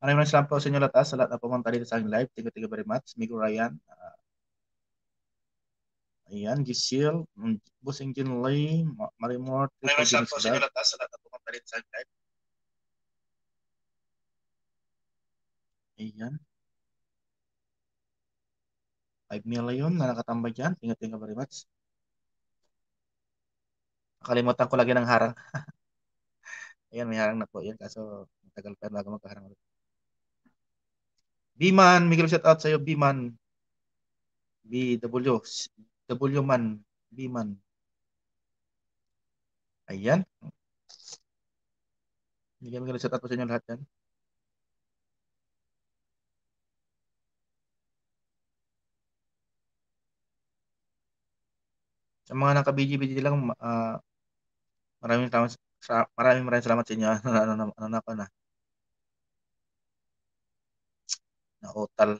Maraming salamat po sa inyo lahat, sa lahat na pumunta dito sa aking live. Thank you very much. Migo Ryan, ayan, Gisil, Busing Jinlay, Marimor, Triple Phoenix Vlog. Sa lahat na pumunta dito sa aking live. Ayan. 5 million na nakatambay dyan. Thank you very much. Nakalimutan ko lagi ng harang. Ayan, may harang na po yan. Kaso, matagal pa bago magkaharang ulit. Biman, Miguel, shout out sa'yo, Biman. BW. W man. Biman. Ayan. Miguel, shout out po sa inyo lahat yan. Sa mga naka-BG lang, maraming salamat sa inyo. Ano na ako na hotel.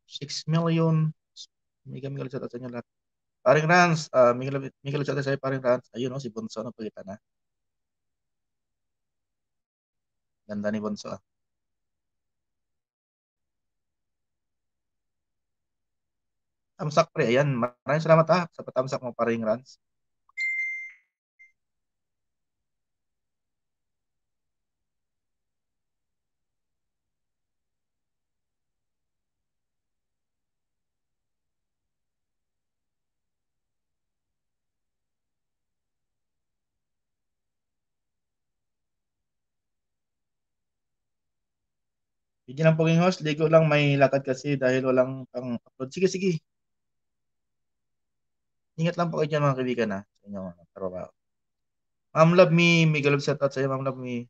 $6 million. Miguel, shout out sa inyo lahat. Paring Rans, Miguel, shout out sa inyo, paring Rans. Ayun, si Bonso, napagita na. Ganda ni Bonso. Tamsak pre, ayan. Maraming salamat sa patamsak mo, paring Rans. Bigyan ng poging host, ligo lang, may lakad kasi dahil walang pang upload. Sige, sige. Ingat lang po kayo dyan mga kaibigan sa inyong trabaho. Ma'am Love Me, Miguel, shout out sa iyo, Ma'am Love Me.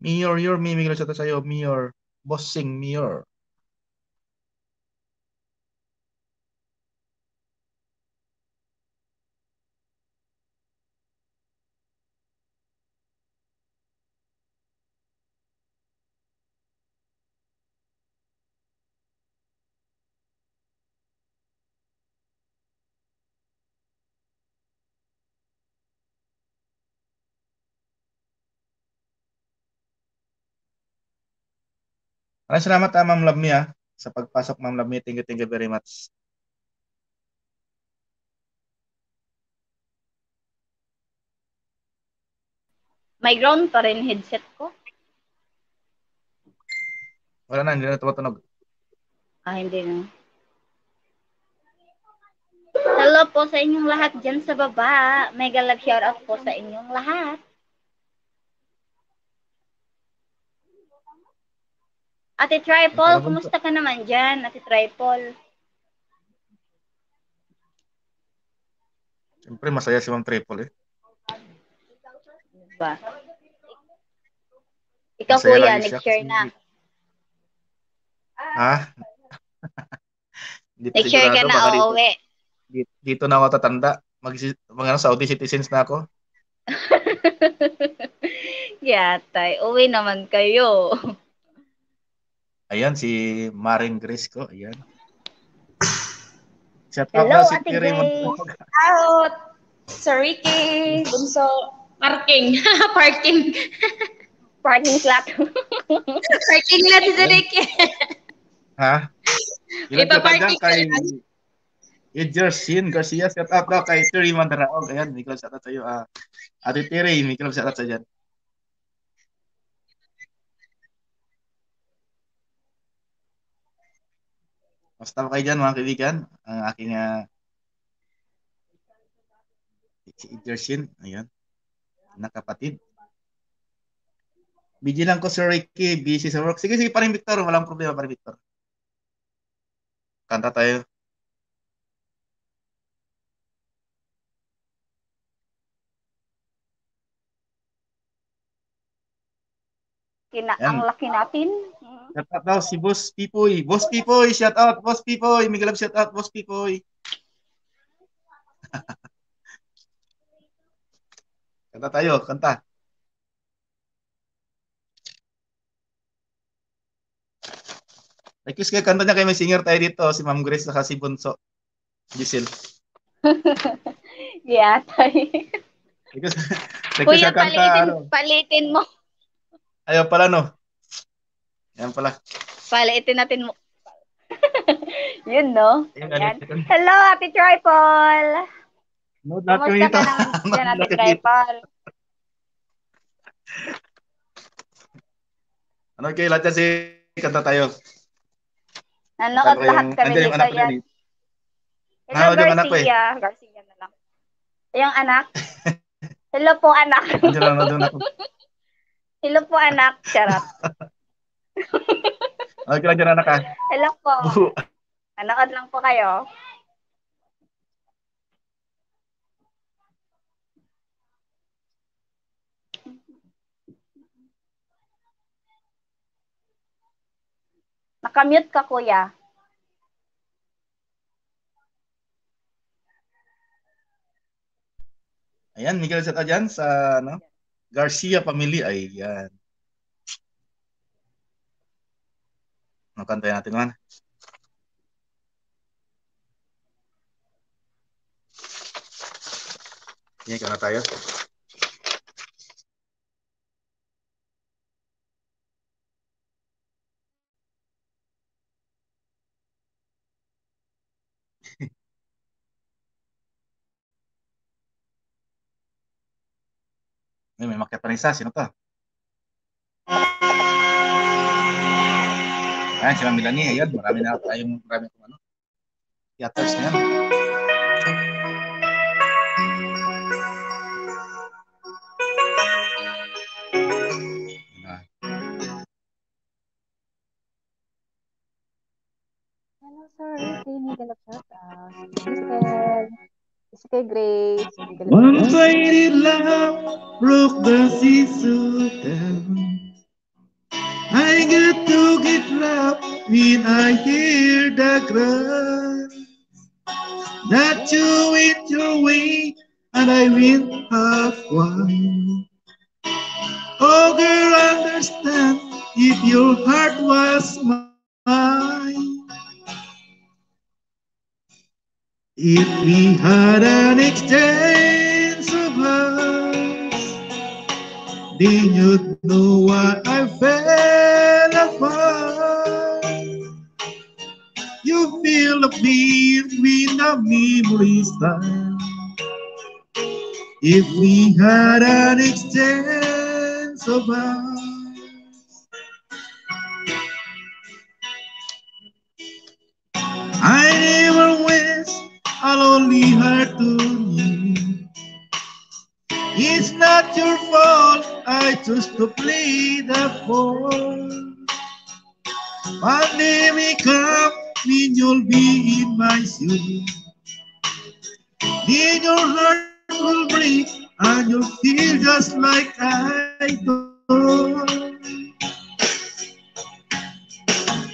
Mayor, Miguel, shout out sa iyo, Mayor. Bossing, Mayor. Maraming salamat Ma'am Love Me sa pagpasok, Ma'am Love Me. Thank you very much. May ground pa rin headset ko. Wala na, hindi na tumatunog. Hindi na. Hello po sa inyong lahat dyan sa baba. Mega love shoutout po sa inyong lahat. Ate Tripol, kumusta ka naman dyan, Ate Tripol? Siyempre, masaya si Ma'am Triple Ba? Ikaw Masaya kuya, lagi siya nag-share kasi, na. ha? Hindi pa Nag-share ka sigurado, na baka uuwi. dito na ako tatanda. Mga Saudi citizens na ako. Yatay, uwi naman kayo. Ayan, si Maring Grace ko. Ayan. Shout out Hello, daw si Ate Tiri Grace. Mondragon. Out! Sir Ricky, Bunso, parking. Parking. Parking slot. Parking lot si Sir Ayan. Ricky. Ha? Ilan shout out dyan Ipa-parking kay ka lang. Edgersin Garcia. Shout out daw kay Tiri Mondragon. Ayan, Miguel, shout out sa iyo. Ate Tiri, Miguel, shout out sa dyan. Basta kayo dyan mga kaibigan. Ang aking Si Edershin, ayan. Nakapatid. Busy lang ko, Sir Ricky. Busy sa work. Sige, sige, paring Victor. Walang problema, paring Victor. Kanta tayo. Ang laki natin. Shout out daw si Boss Pipoy. Boss Pipoy, shout out. Boss Pipoy. Miguel shout out. Boss Pipoy. Kanta tayo, kanta. Request kayo kanta niya kay may singer tayo dito. Si Ma'am Grace saka si Bunso. Giselle. Yeah, tayo. Request Kuya, ka kanta. palitin mo. Ayaw pala, no? Yan pala. Palitin natin mo. Yun, no? Ayan. Hello, Ate Tripol. No, lahat Kumusta dito. ka naman dyan, Ate Tripol? Ano kayo lahat kasi kanta tayo. Nanood lahat kami Nandiyan yung dito anak ko yan. dyan. Hello, Nanood yung anak ko eh. Garcia na lang. Yung anak? Hello po, anak. Nandiyan lang nanood yung anak ko. Hello po, anak. Charot. Ano kayo dyan anak ka? Hello po. Nanood lang po kayo. Nakamute ka, kuya. Ayan, Miguel Zeta dyan sa Garcia Family. Ayan. Nakantayin natin naman. Ayan, ikaw na tayo. May makyat pa rin isa. Sino to? Ayan, sila Melanie. Ayan, marami kong theaters na yan. Hello, sorry. Miguel of shout out. Giselle. Kay Grace. One-sided love broke the seesaw down. I get to get love when I hear the ground. That you went your way and I went halfway. Oh girl, understand if your heart was mine. If we had an exchange of hearts, then you'd know why I fell apart. You feel the beat when the memories start. If we had an exchange of hearts, I never wish a lonely heart to me. It's not your fault, I chose to play the fool. One day will come when you'll be in my shoes. Then your heart will break and you'll feel just like I do.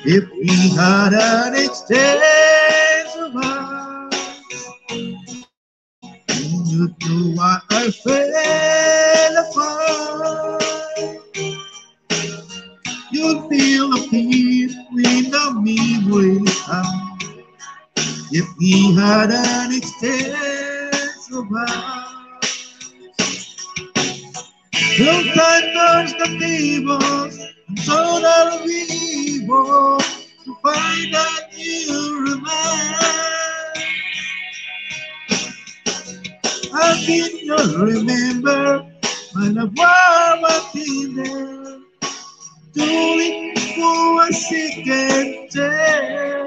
If we had an exchange of hearts, then you'd know why I fell apart. You'll feel the peace when the memories come. If we had an exchange of hearts, sometimes turns the tables, and so that we evil to find that you remain. How can you remember when I was in there, doing for a second chance?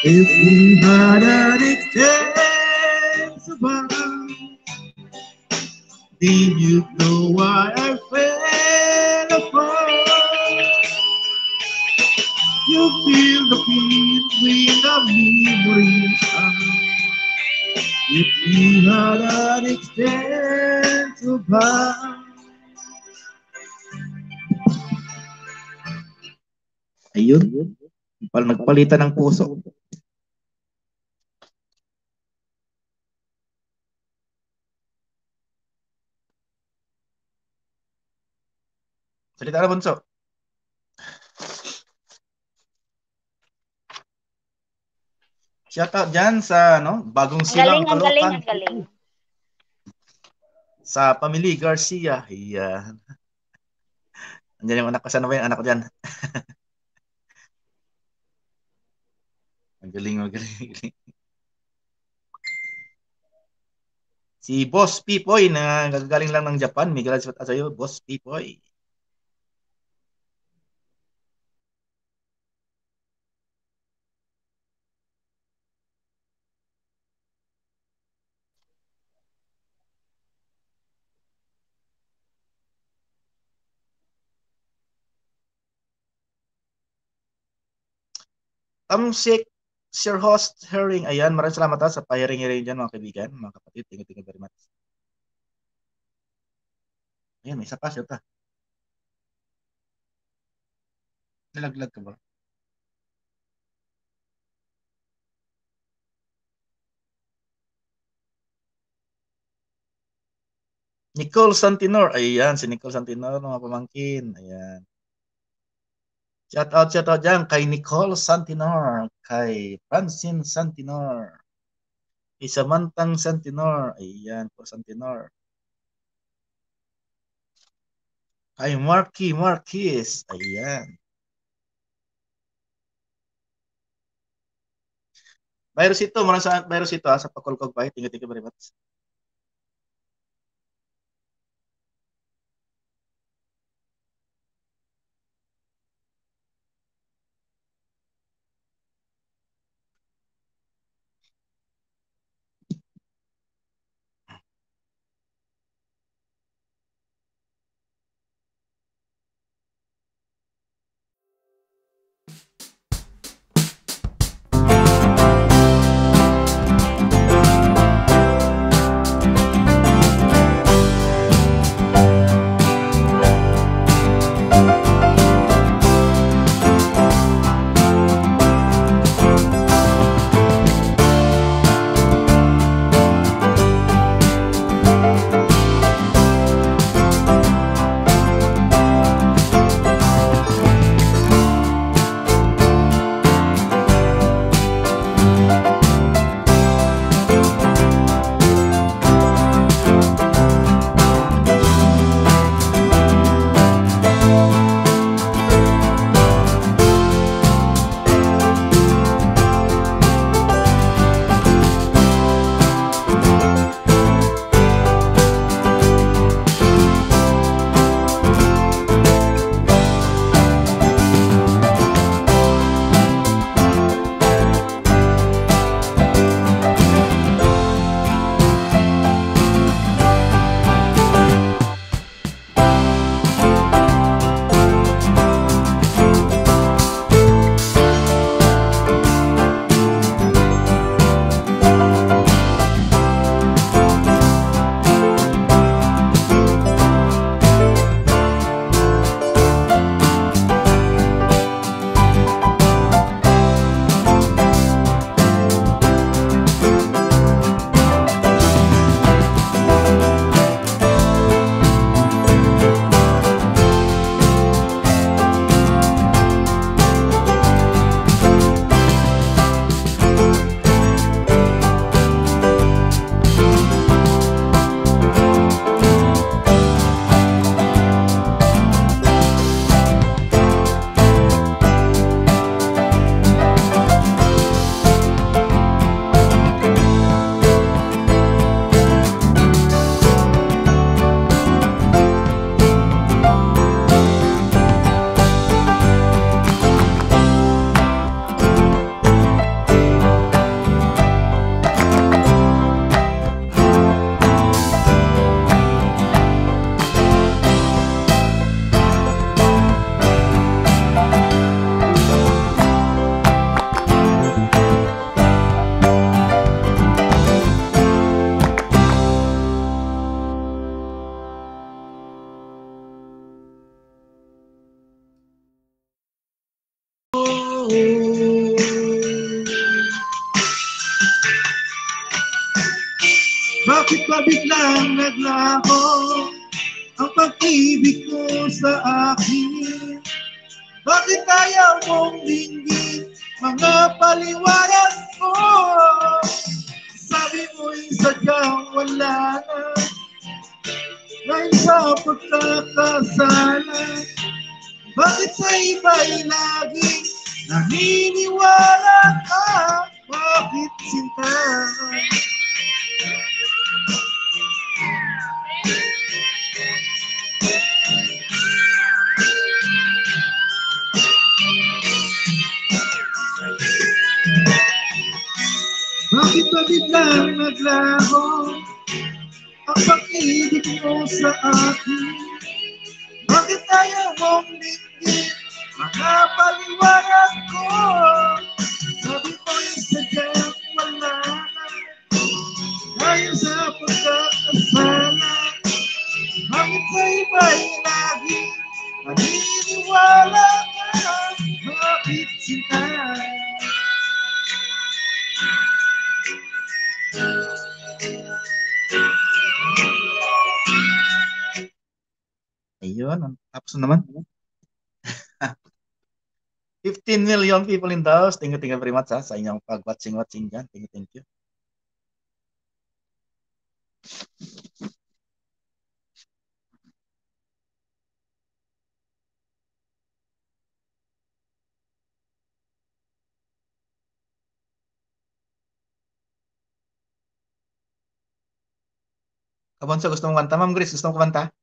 If we had an expense above, then you'd know why I fell apart. You feel the feeling of memories. If we had an expense above. Ayun, nagpalitan ng puso. Salita na, Bunso. Shout out dyan sa bagong silang Ang galing. Sa Pamili Garcia. Ayan. Andiyan yung anak ko. Sana ba yung anak ko dyan? Magaling. Si Boss Pipoy na gagaling lang ng Japan. May galang sa iyo, Boss Pipoy. Tamsik, Sir Host Herring. Ayan, maraming salamat sa pa-hearing dyan mga kaibigan, mga kapatid. Thank you very much. Ayan, may isa pa siya ta. Nalaglag ka ba? Nicole Santinor. Ayan, si Nicole Santinor, mga pamangkin. Ayan. Shout out dyan kay Nicole Santinor, kay Francine Santinor, Isamantang Santinor. Ayan po, Santinor. Kay Marquis. Ayan. Virus ito, sa pakulkog pa. Thank you very much. Bakit ba biglang naglaho ang pag-ibig mo sa akin? Bakit ayaw mong dinggin mga paliwanag mo? Sabi mo'y sadyang wala na dahil sa pagkakasala. Bakit sa iba'y laging naniniwala ka? Bakit sinta? Bakit ba biglang naglaho ang pag-ibig mo sa akin? Bakit ayaw mong dinggin mga paliwanag ko? Sabi ko'y sadyang wala na dahil sa pagkakasala. Bakit sa iba'y lagi naniniwala ka? Bakit sinta? Ayun, tapos naman. 15 million people in the house. Thank you very much sa inyong pag-watching dyan. Thank you. Kabonso, gusto mong kanta? Ma'am Grace, gusto mong kumanta?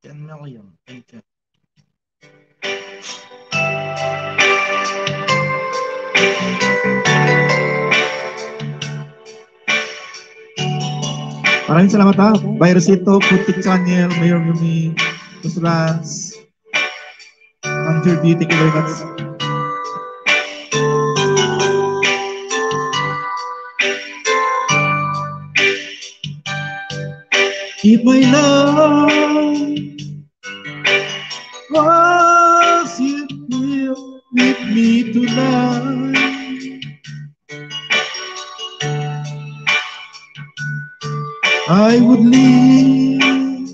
$10 million. Thank you. Maraming salamat ha. Virusito, Putik Channel, Mayor Yumi, Kusrans, Andrew B. Thank you very much. If my love was you here with me tonight, I would live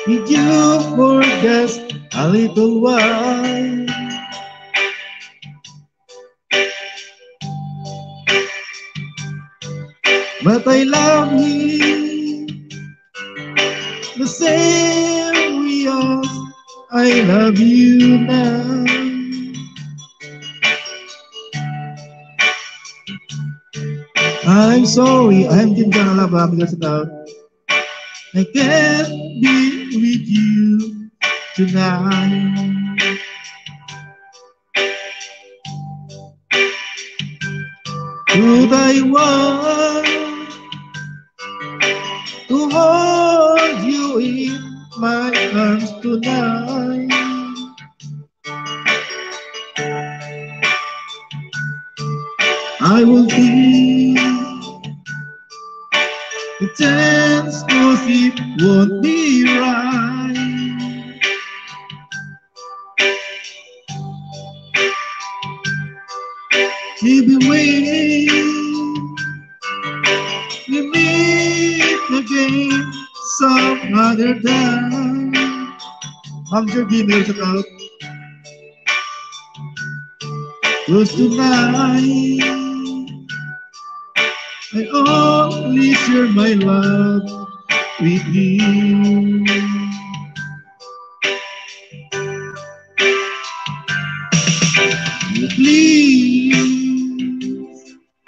with you for just a little while. But I love you the same way as I love you now. I'm sorry, I'm just gonna love her because I can't be with you tonight. Would I want to hold you in my arms tonight? I will be the chance, 'cause it won't be right. Keep me waiting, we meet again some other time. I'm your dinner to out. 'Cause tonight I only share my love with you. Please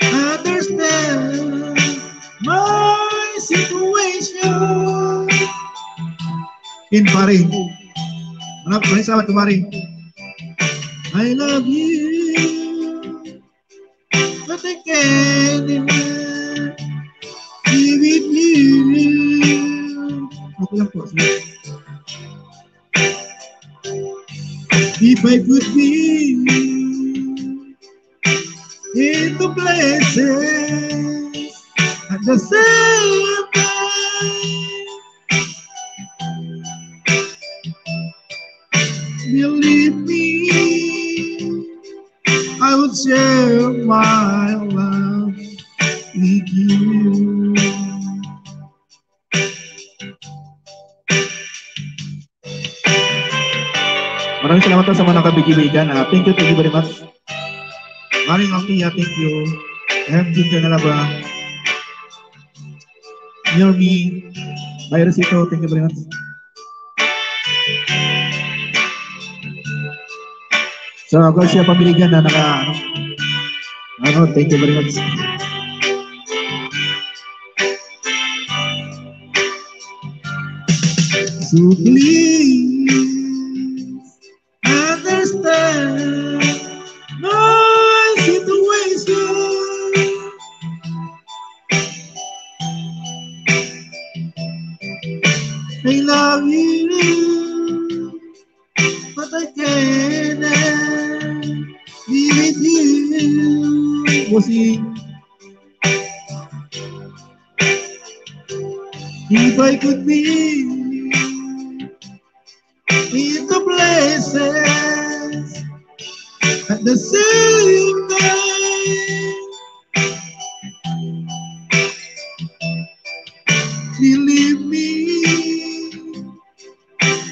understand my situation. In paring, anak paling sahabat kemarin. I love you, but I can't be with you. Okay lang po. If I could be places at the same time. Believe me, I would share my love with you. Maraming salamat sa mga nakabigibigan. Thank you very much. Maring Altia, thank you. And Ginger Nalaba. Near me, Virusito, thank you very much. So, ako siya pamiligan na thank you very much. So please understand my situation. I love you, but I can't be with you. Bossy, if I could be in the places at the same time, believe me,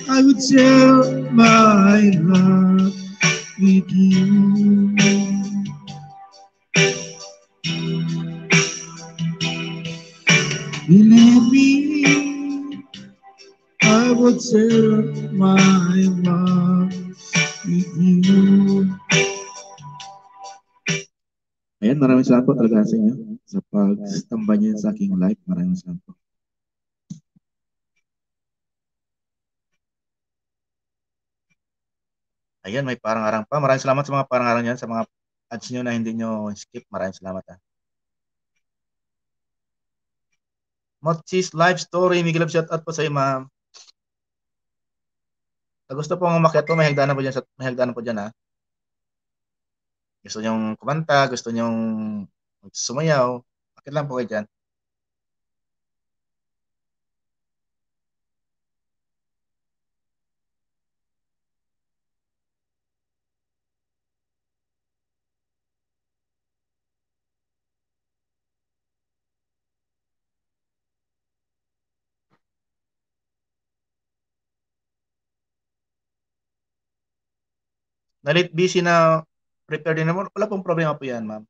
I would share my love with you. Believe me, I would share my love with you. Ayan, maraming salamat po talaga sa inyo sa pag-stamba niyo sa aking live. Maraming salamat po. Ayan, may parang-arang pa. Maraming salamat sa mga parang-arang yan, sa mga ads nyo na hindi nyo skip. Maraming salamat ha. Mochi's live story. Miguel, shout out po sa iyo, ma'am. Gusto po ang umakyat po, may hagdanan po dyan ha. Gusto nyong kumanta, gusto nyong sumayaw, bakit lang po kayo dyan. Nalit busy na prepare din naman. Wala pong problema po yan, ma'am.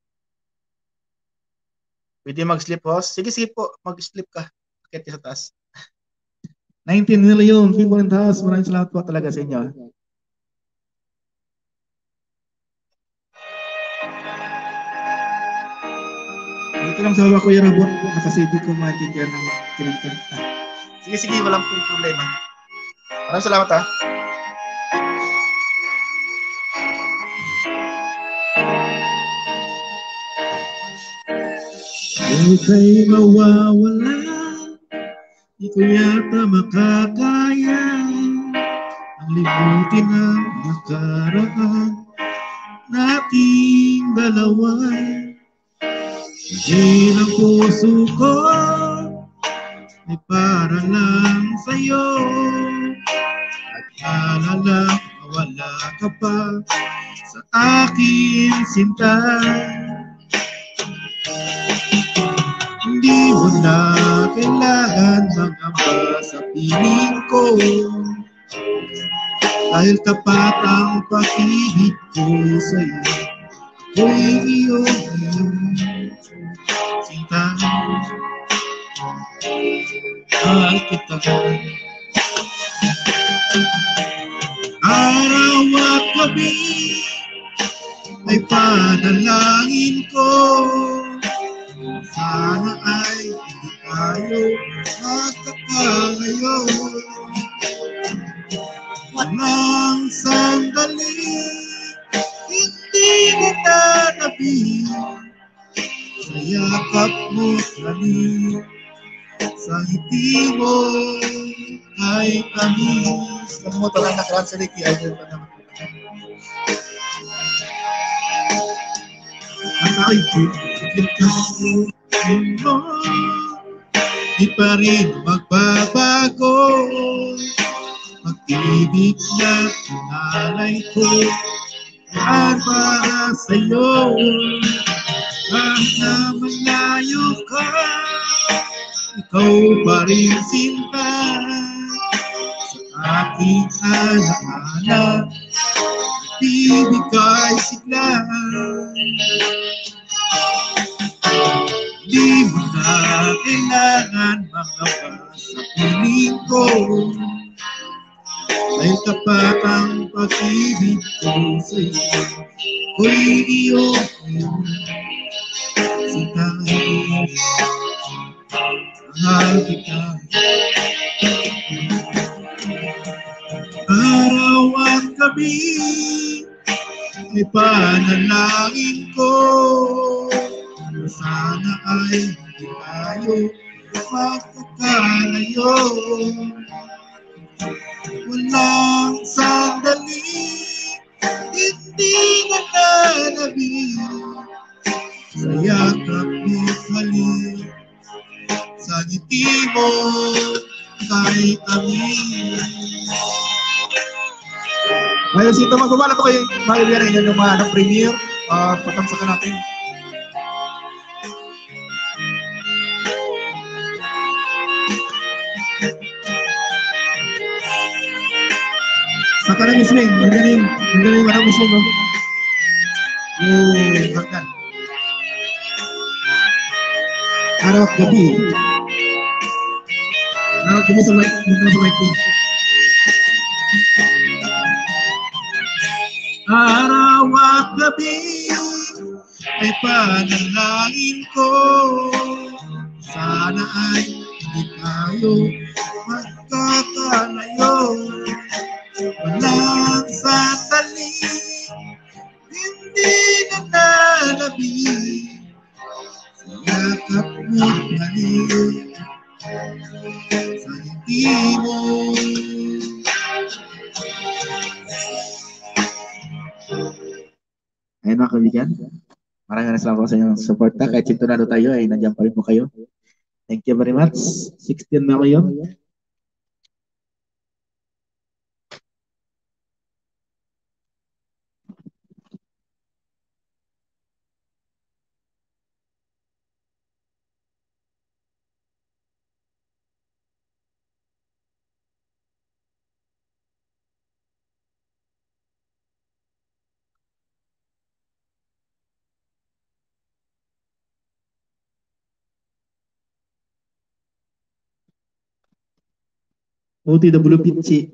Pwede mag-sleep host? Sige po, mag-sleep ka. Bakit sa taas? 19 million people in the house. Maraming salamat po talaga sa inyo. Dito lang sa baba ko yung robot. Nakasabi ko maintindihan ng kinagkanta. Sige, walang pong problema. Maraming salamat ha. Ika'y mawawala, di ko yata makakaya ang limutin ang nakaraan nating dalawa. Hindi ng puso ko ay para lang sa'yo at alala wala ka pa sa aking sinta. Hindi mo na kailangan magamba sa piling ko dahil tapat ang pag-ibig ko sa'yo. Ako'y iyong sinta. Mahal kita. Araw at gabi ay panalangin ko. Sana ay hindi tayo magkakalayo. Walang sandali, hindi mo tatabi. Sa yakap mo kami, sa ngiti mo ay tamis. Kung mo talagang nakaraan idol pa naman. ako'y bibigyan mo. Di pa rin magbabago. Pag-ibig na pinalay ko yan para sa'yo. Kahit na malayo ka, ikaw pa rin sinta sa aking alaala. Bibigay sigla, di mo na kailangan makabas sa piling ko. Dahil tapat ang pag-ibig ko sa'yo, ko'y iyong sinta. Mahal kita. Araw at gabi ay panalangin ko. Sana ay hindi tayo magkakalayo. Walang sandali, hindi na nalabi. Sa yakap mo halik, sa ngiti mo kay kami. Ngayon, sito magbabala po kayo, mga yung mga premiere, patamsakan natin. Saka na misling, ang galing marang misling, no? Bakit? Araw at gabi. Araw at gabi sa mic ko. Araw at gabi ay panalangin ko. Sana ay hindi tayo magkakalayo. Walang sandali, hindi na nalabi. Sa yakap mo halik, sa ngiti mo. Ayun mga kaibigan, maraming salamat sa inyong suporta. Kahit sintonado tayo ay nandiyan pa rin po kayo. Thank you very much. 16 na kayo. OTW Pichi.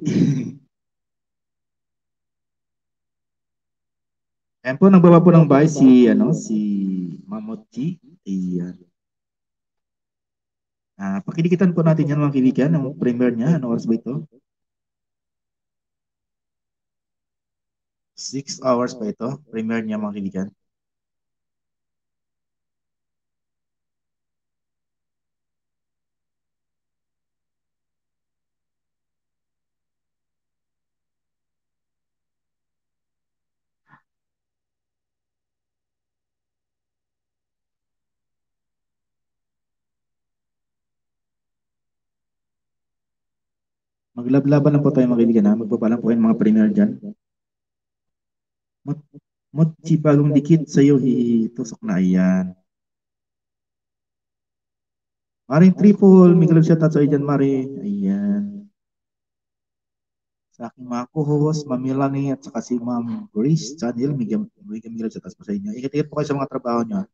Ayan po, nagbaba po ng bahay si Mamochi. Ayan. Pakidikitan po natin yan mga kaibigan, ang premiere niya. Ano oras ba ito? 6 hours pa ito. Premiere niya mga kaibigan. Maglablaban lang po tayo mga kaibigan. Magpapalang po yung mga premiere dyan. Mochi, bagong dikit sa'yo, hitusok na. Ayan. Maring Triple, Miguel shoutout sa dyan, Mari. Ayan. Sa aking mga co-host, Ma'am Melanie at saka si Ma'am Grace Channel, Miguel shoutout po sa inyo. Ikat-ikat po kayo sa mga trabaho nyo.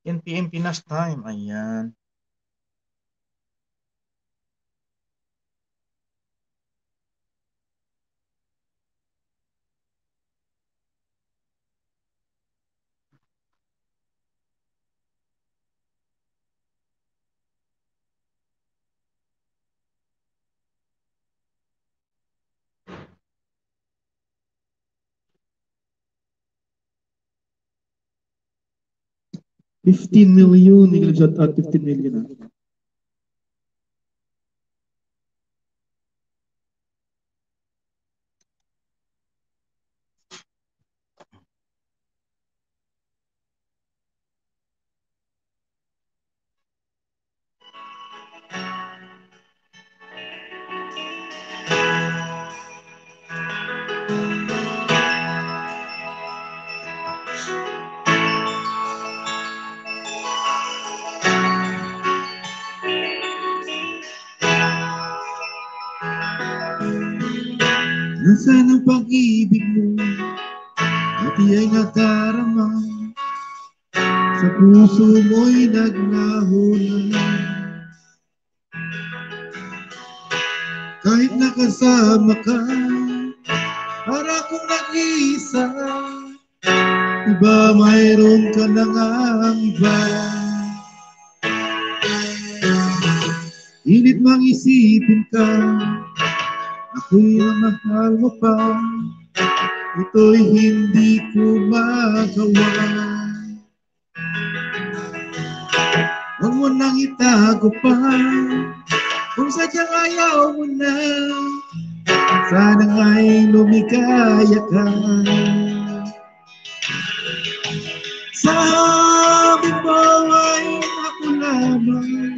NPM Pinas time. Ayan. 15 million, hindi shout out 15 million ah. Nasaan ang pag-ibig mo at iya'y nadarama, sa puso mo'y naglaho na. Kahit nakasama ka, para kung nag-iisa, iba mayroon ka na ngang iba. Init mang isipin ka, ako'y mahal mo pa, ito'y hindi ko magawa. Huwag mo nang itago pa, kung sadyang ayaw mo na, sana nga'y lumikaya ka. Sabi mo ay ako lamang,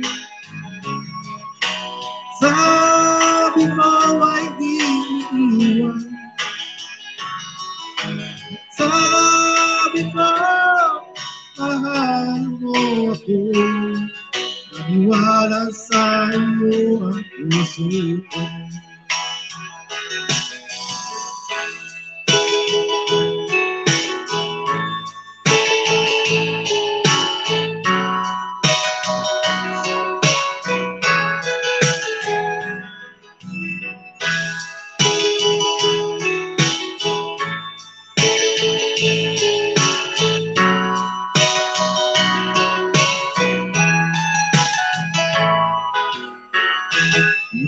sabi mo ay iiwan, sabi mo mahal mo ako, naniwala sa iyo ang puso ko.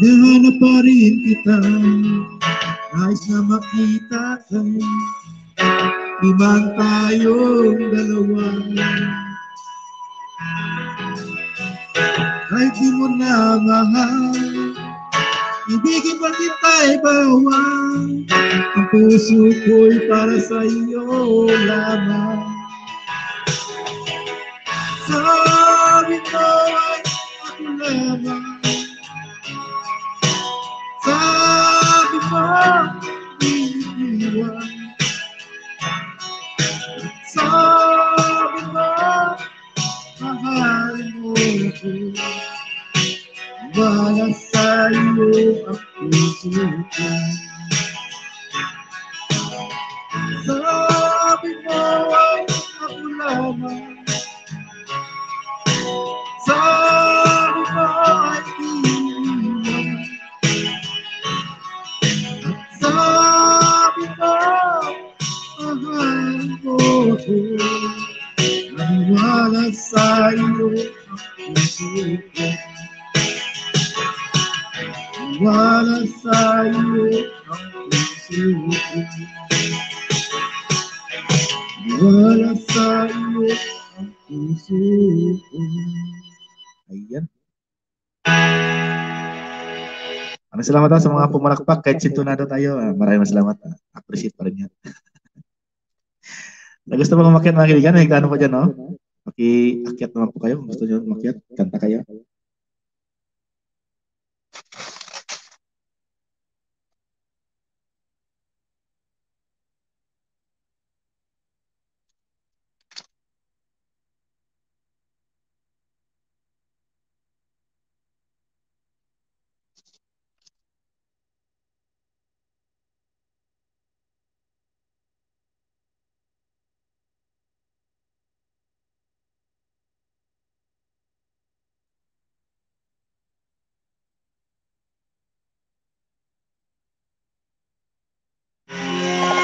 Hinahanap pa rin kita, nais na makita ka, ibang tayong dalawa. Kahit di mo na mahal, ibigin pa kita'y bawal, ang puso ko'y para sa iyo lamang. Sabi ko ay ako lamang, sabi mo iiwan, sabi mo mahal mo ako, wala sa iyo ang puso ko. Sabi mo ay ako lamang, sabi mo ay iiwan, sabi mo mahal mo ako, naniwala sa iyo ang puso ko. Naniwala sa iyo ang puso ko. Naniwala sa iyo ang puso ko. Ayan. Maraming salamat sa mga pumalakpak kahit sintonado tayo. Maraming salamat. Appreciate pa rin yan. Gusto mo umakyat mga kaibigan? May plano po dyan, no? Paki-akyat naman po kayo. Gusto nyo umakyat? Kanta kayo.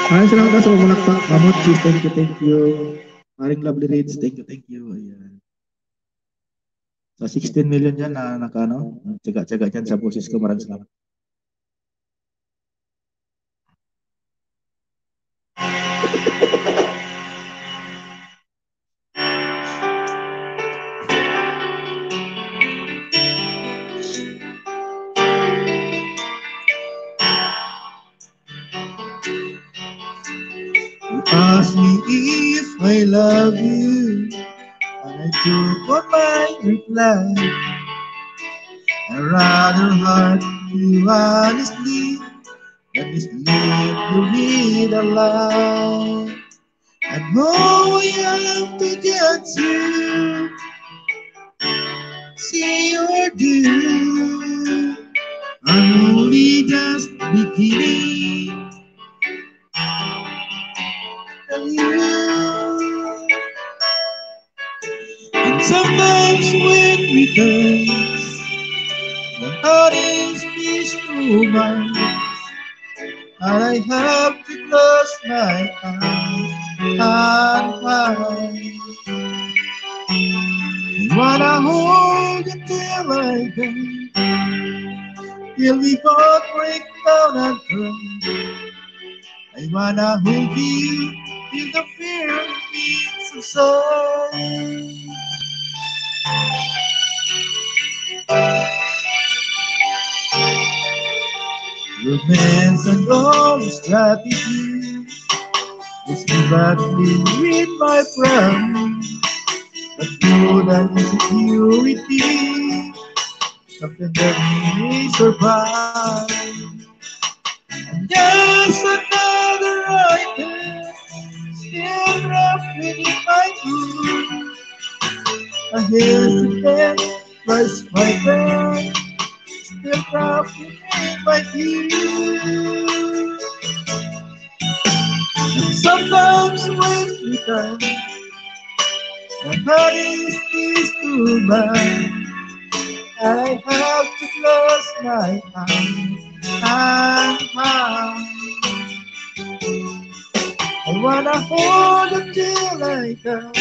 Maraming salamat sa pumalakpak. Mamot, thank you, thank you. Maring lovely reads, thank you. Ayan. Sa 16 million dyan na nakano, tsaga-tsaga dyan sa boses ko. Maraming salamat. I love you, and I took on my reply. I rather hurt you honestly than mislead you with a lie. I know I have to get you, see or do. I'm only just beginning of you. And sometimes when we dance, the heart is beats too much, and I have to close my eyes and cry. And wanna hold you till I die, till we both break down and cry. I wanna hold you till the fear beats inside. Romance and all strategy is exactly with my friend. But good and insecurity, something that may survive. And there's another item still wrapped within my boot. A hesitant plus my friend still wrapped within my view. And sometimes when we time, my body is too bad. I have to close my eyes and hide. I wanna hold you till I die,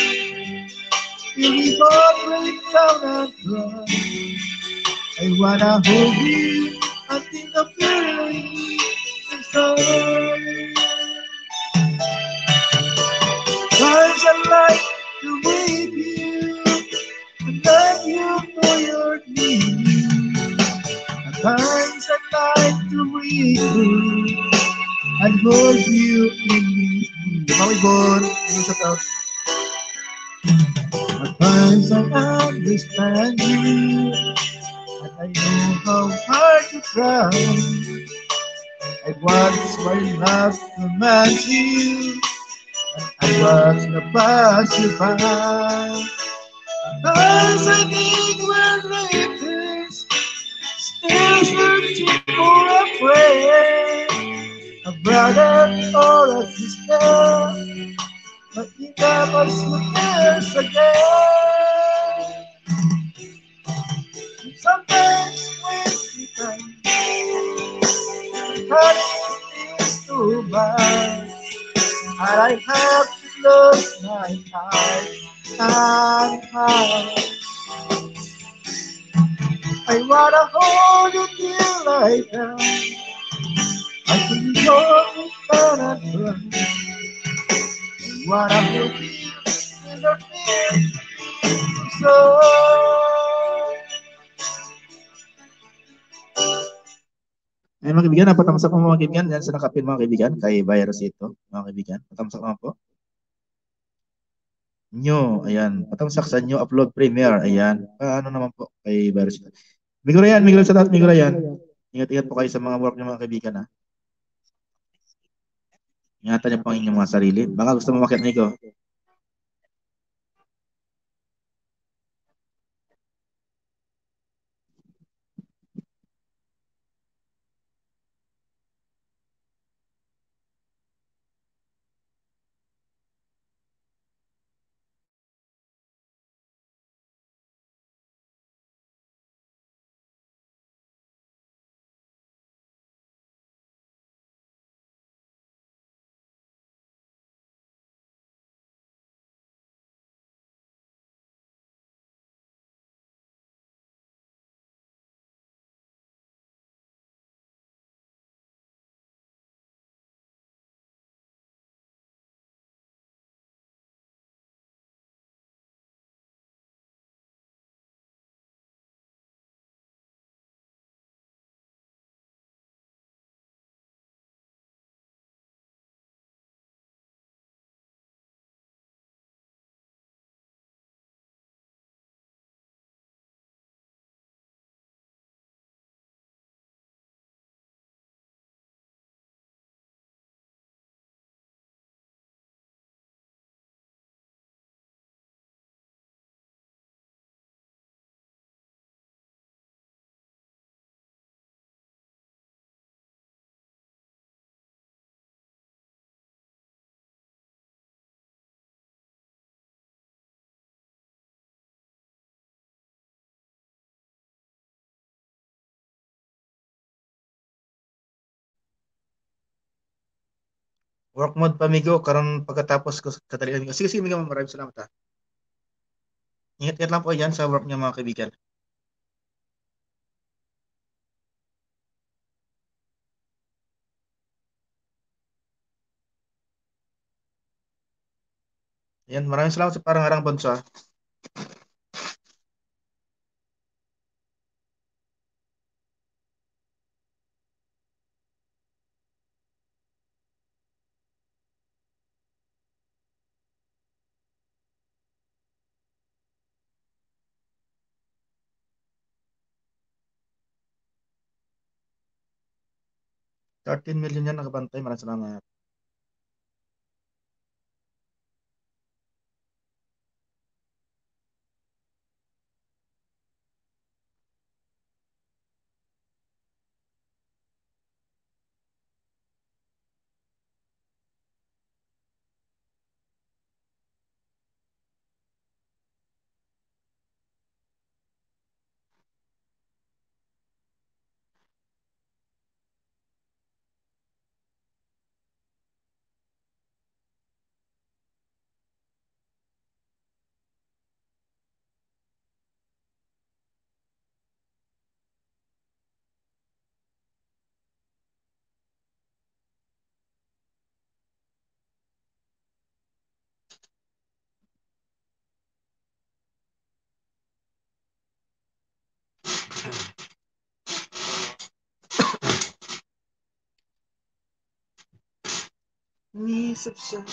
till we both break down and cry. I wanna hold you until the feeling inside. Times I like to wake you and let you know your name. At times I like to breathe you and hold you in me. Mami Bon, ano sa tao? At times I understand you, and I know how hard you try. I once my last romance you, I was the pass you by. As I think we're latest, still searching for a friend, a brother or a sister, but you never look us again. And sometimes when we come, the heart is too bad, and I have to close my eyes and hide. I wanna hold you till I die. I can go down and run. I wanna hold you in the fear so. Ay mga kaibigan, napatamsak mo mga kaibigan. Yan sa nakapin mga kaibigan kay virus ito. Mga kaibigan, patamsak naman po. New, ayan. Patamsak sa new upload premiere. Ayan. Paano naman po kay virus ito. Migro yan, migro sa taas, migro yan. Ingat-ingat po kayo sa mga work niyo mga kaibigan ha. Ingatan niyo po ang inyong mga sarili. Baka gusto mo makit Nico. Work mode pa, Migo. Karon pagkatapos ko katalian ko. Sige, sige, Migo. Maraming salamat, ha. Ingat-ingat lang po yan sa work niyo, mga kaibigan. Yan, maraming salamat sa parang harang Bonso, ha. $13 million yan nakabantay. Maraming salamat. Ni subscribe.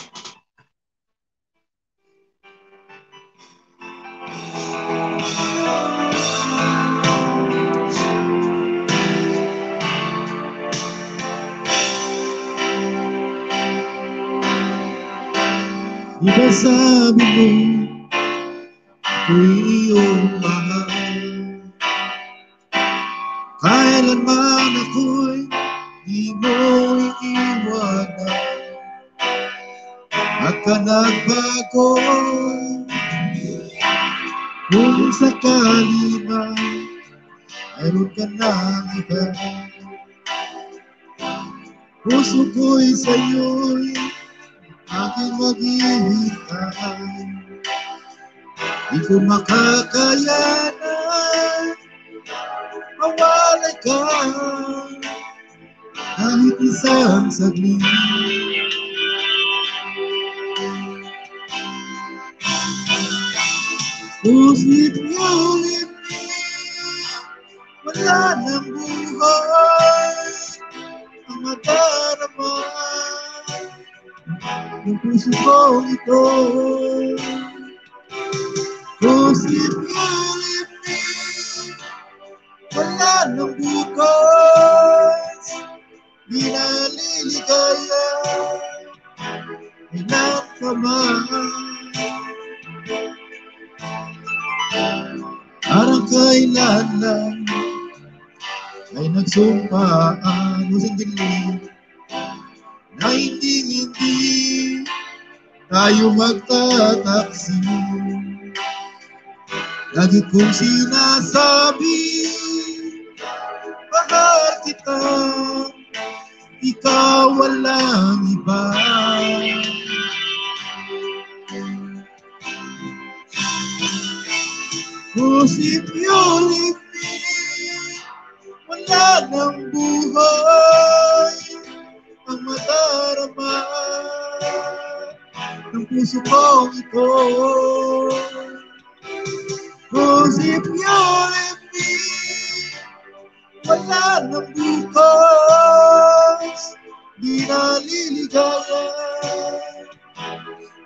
Di ba sabi mo, ako'y iyong mahal? Kailanman ako'y di mo iiwanan. At ka nagbago, kung sakali man mayroon ka ng iba. Puso ko'y sa'yo'y aking maghihintay. Di ko makakayanan mawalay ka kahit isang saglit. Pusit ngunit wala ng buhay ang madarama ng puso ko ito. Pusit ngunit wala ng bukas, di naliligaya ilang kamay. Parang kailan lang ay nagsumpaan mo sandali na hindi tayo magtataksi. Lagi kong sinasabi, mahal kita, ikaw walang iba. Cause if you leave me, wala ng buhay ang madarama ng puso kong ito. Cause if you leave me, wala ng bukas, di naliligaya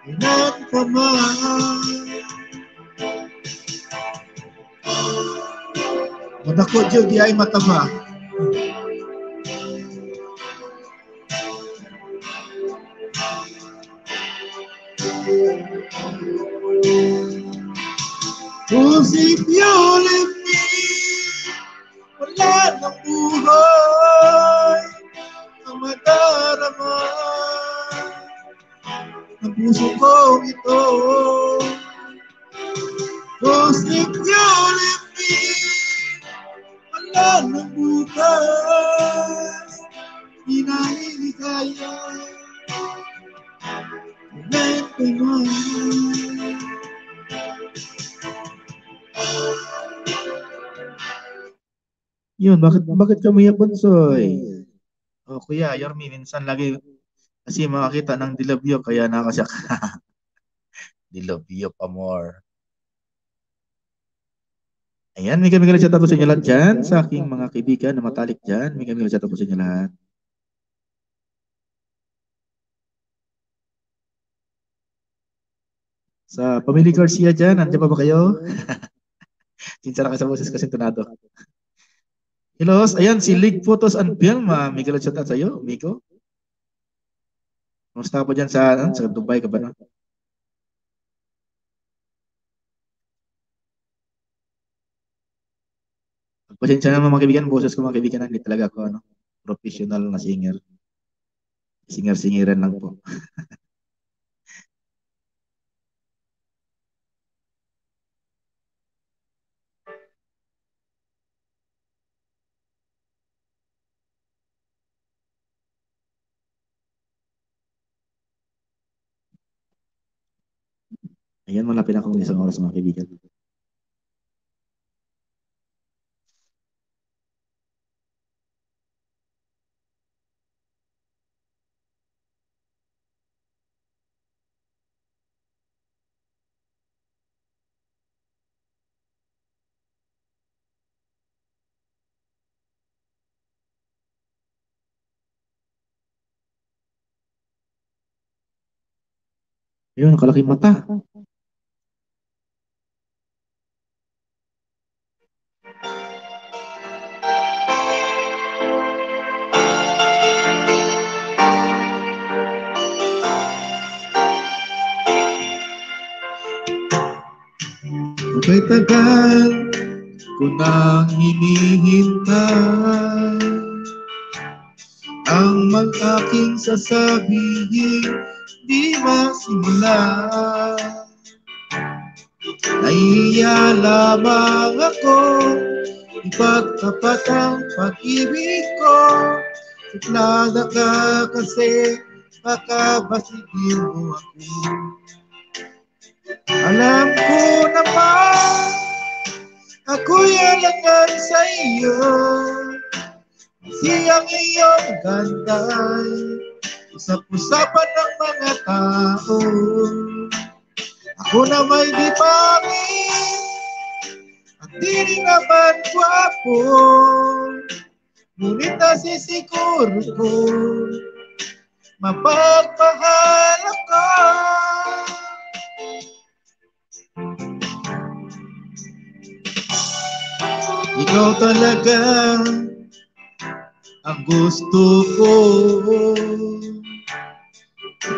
ilan pa man. Madako dyan, di ay matama. Cause if you leave me, wala ng buhay ang madarama ng puso ko ito. Cause if you leave me, wala ng bukas, di naliligaya Yun, bakit ka umiyak, Bunsoy? Oh, Kuya, Yormi, minsan lagi kasi makakita ng dilabyo, kaya nakasyak. Dilabyo pa more. Ayan, may kami chat po sa inyo lahat dyan, sa aking mga kaibigan na matalik dyan. May kami chat po sa inyo lahat. Sa Pamilya Garcia dyan, nandiyan pa ba kayo? Sinsara ka sa boses kasi tunado. Hello, ayan, si League Photos and Film. May chat sa iyo, Miko. Kumusta po dyan sa Dubai ka ba, no? Pasensya naman mga kaibigan, boses ko mga kaibigan, hindi talaga ako professional na singer. Singer-singiran lang po. Ayan, malapit ako ng isang oras mga kaibigan. Ayun, nakalaking mata. Abay tagal ko nang hinihintay ang mag-aking sasabihin di masimula. Nahihiya lamang ako, ipagtapat ang pag-ibig ko. Suplada ka kasi baka basigin mo ako. Alam ko naman ako'y alangan sa iyo, kasi ang iyong ganda'y usap-usapan ng mga tao. Ako na may di pangit at di rin naman gwapo, ngunit nasisiguro ko mapagmahal ako. Ikaw talaga ang gusto ko,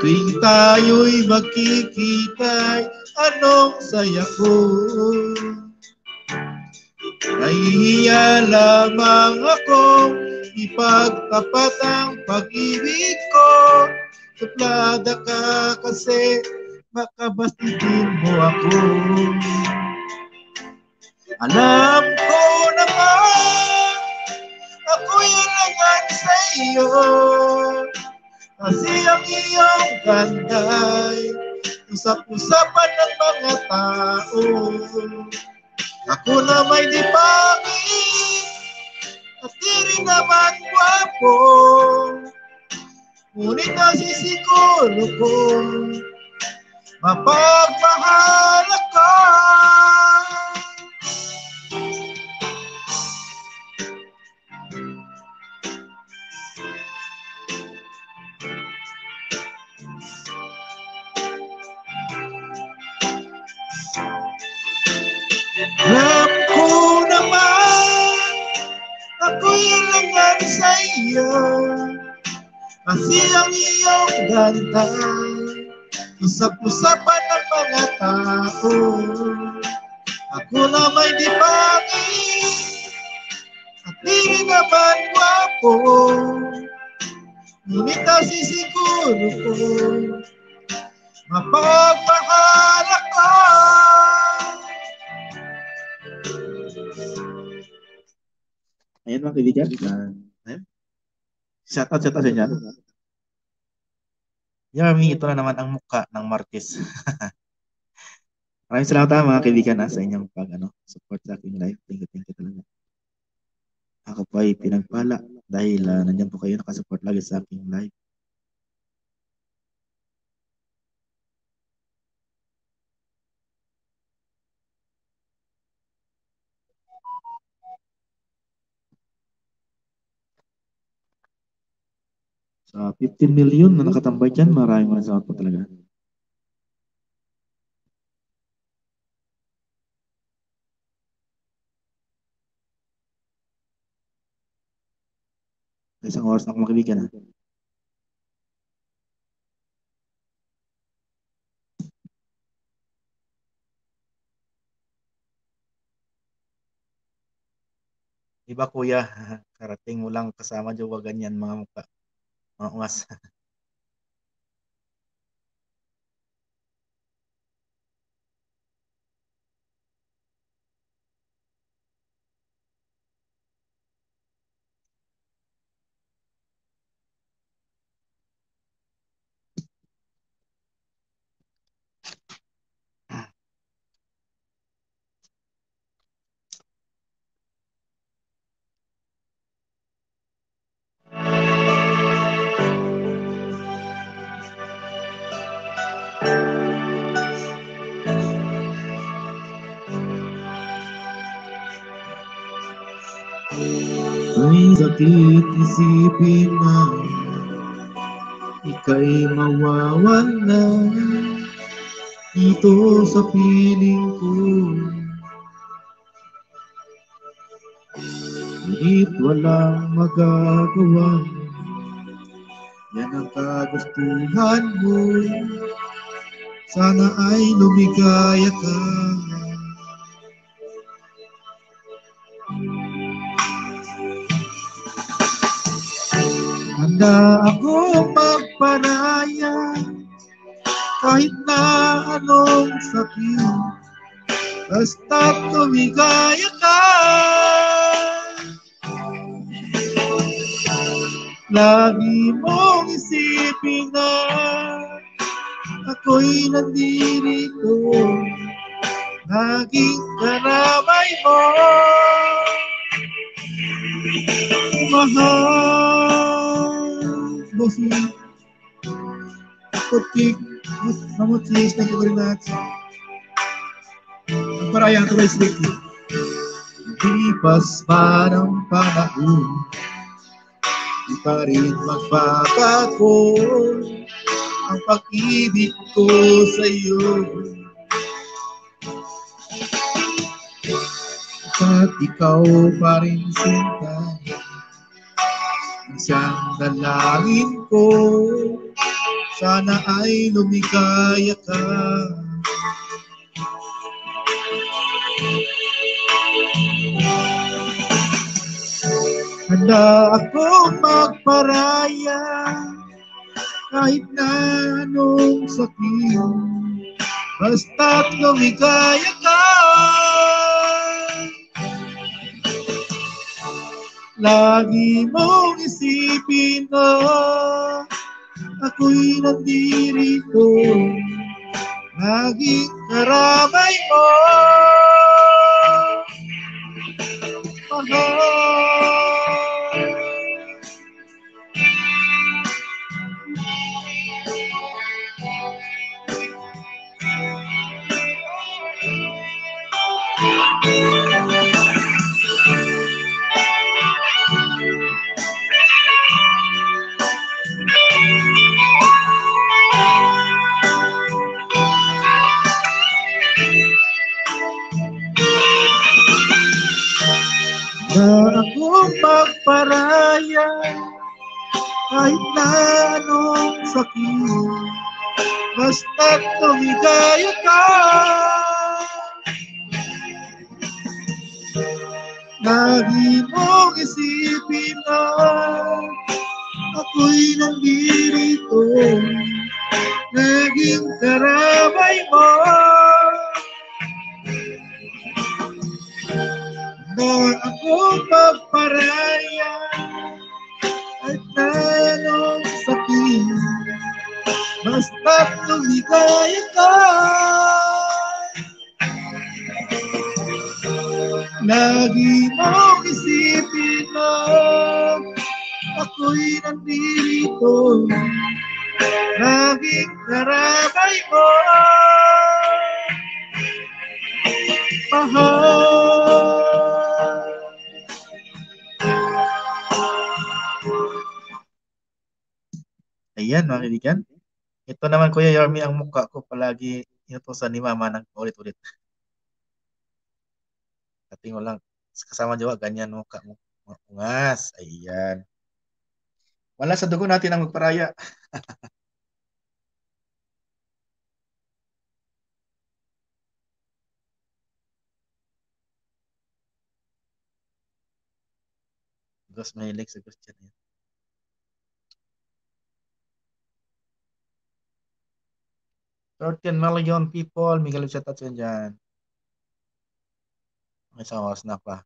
tuwing tayo'y magkikita'y anong saya ko. Nahihiya lamang ako, ipagtapat ang pag-ibig ko. Suplada ka kasi makabastitin mo ako. Alam ko naman ako'y alangan sa iyo, kasi ang iyong ganda'y usap-usapan ng mga tao. Ako na may di pangit at di rin naman gwapo, ngunit nasisiguro ko mapagmahal ako. Alam ko naman ako'y alangan sa iyo, kasi ang iyong ganda usap-usapan ng mga tao. Ako na may di pangit at di rin naman gwapo, ngunit nasisiguro ko mapagmahal ako. Ayan mga kaibigan. Shout out sa inyo. Yarmi, ito na naman ang mukha ng Marquez. Maraming salamat mga kaibigan sa inyong support sa aking live. Thank you talaga. Ako po ay pinagpala dahil nandiyan po kayo nakasupport lagi sa aking live. Sa 15 million na nakatambay dyan, maraming salamat po talaga. Isang oras na ako mga kaibigan. Iba kuya, karating mo lang kasama dyan, ganyan mga mukha. Mga ungas. Ay sakit isipin na ika'y mawawala dito sa piling ko. Ngunit walang magagawa, yan ang kagustuhan mo. Sana ay lumigaya ka. Handa ako magparaya kahit na anong sakit, basta't lumigaya ka. Lagi mong isipin na ako'y nandirito, naging karamay mo. Mahal bossing Putik Mamutis, thank you very much. Parayang tuloy Slicky. Lipas pa ng panahon, di pa rin magbabago ang pag-ibig ko sa'yo. At ikaw pa rin sinta, isang dalangin ko, sana ay lumigaya ka. Handa akong magparaya kahit na anong sakit, basta't lumigaya ka. Lagi mong isipin na ako'y nandirito, naging karamay mo. Na akong magparaya kahit na anong sakit, basta't lumigaya ka. Lagi mong isipin na ako'y nandirito, naging karamay mo. Na akong magparaya at anong sakit, Lagi mong isipin na ako'y nandito, laging karabay mo, mahal. Ayan, mga kaibigan. Ito naman, Kuya Yormi, ang mukha ko palagi inutusan ni Mama ng ulit-ulit. Dating mo lang, kasama jawa, ganyan mukha mo. Ungas, ayan. Wala sa dugo natin ang magparaya. Gus mahilig sa Gus dyan. 13 million people, may galit sa tatso dyan. May isang oras na pa.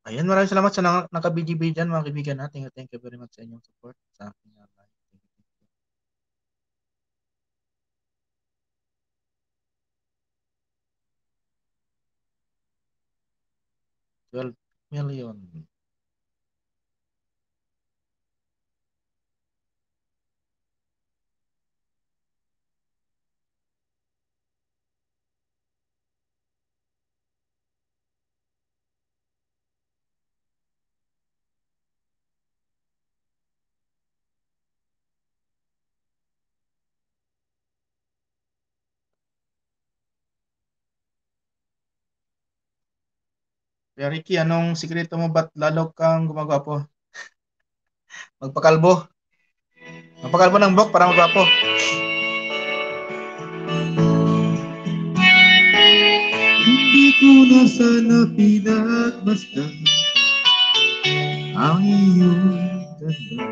Ayan, maraming salamat sa naka-BGB dyan, mga kaibigan natin. Thank you very much sa inyong support sa aking live. 12 million. Kaya Ricky, anong sikreto mo? Ba't lalo kang gumagwapo? Magpakalbo. Magpakalbo ng buhok para magwapo. Hindi ko na sana pinagmasdan ang iyong ganda,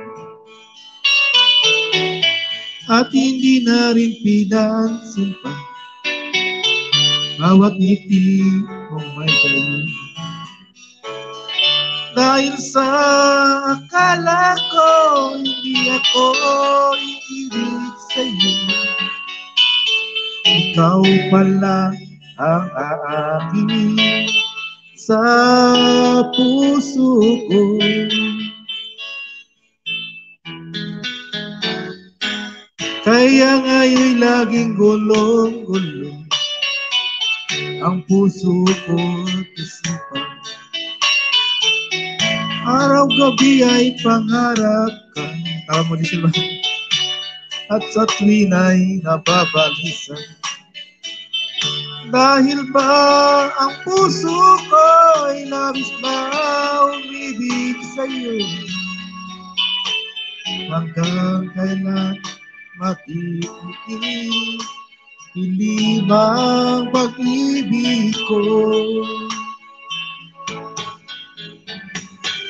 at hindi na rin pinansin pa bawat ngiti mong may kayo. Dahil sa akala ko hindi ako iibig sa'yo, ikaw pala ang aakin sa puso ko. Kaya nga'y laging gulong-gulong ang puso ko at isipan. Araw-gabi ay pangarap ka, tawag mo di sila, at sa tuwin ay nababalisan. Dahil ba ang puso ko ay labis ba umibig sa'yo, hanggang kailan makikinig hilibang pag-ibig ko.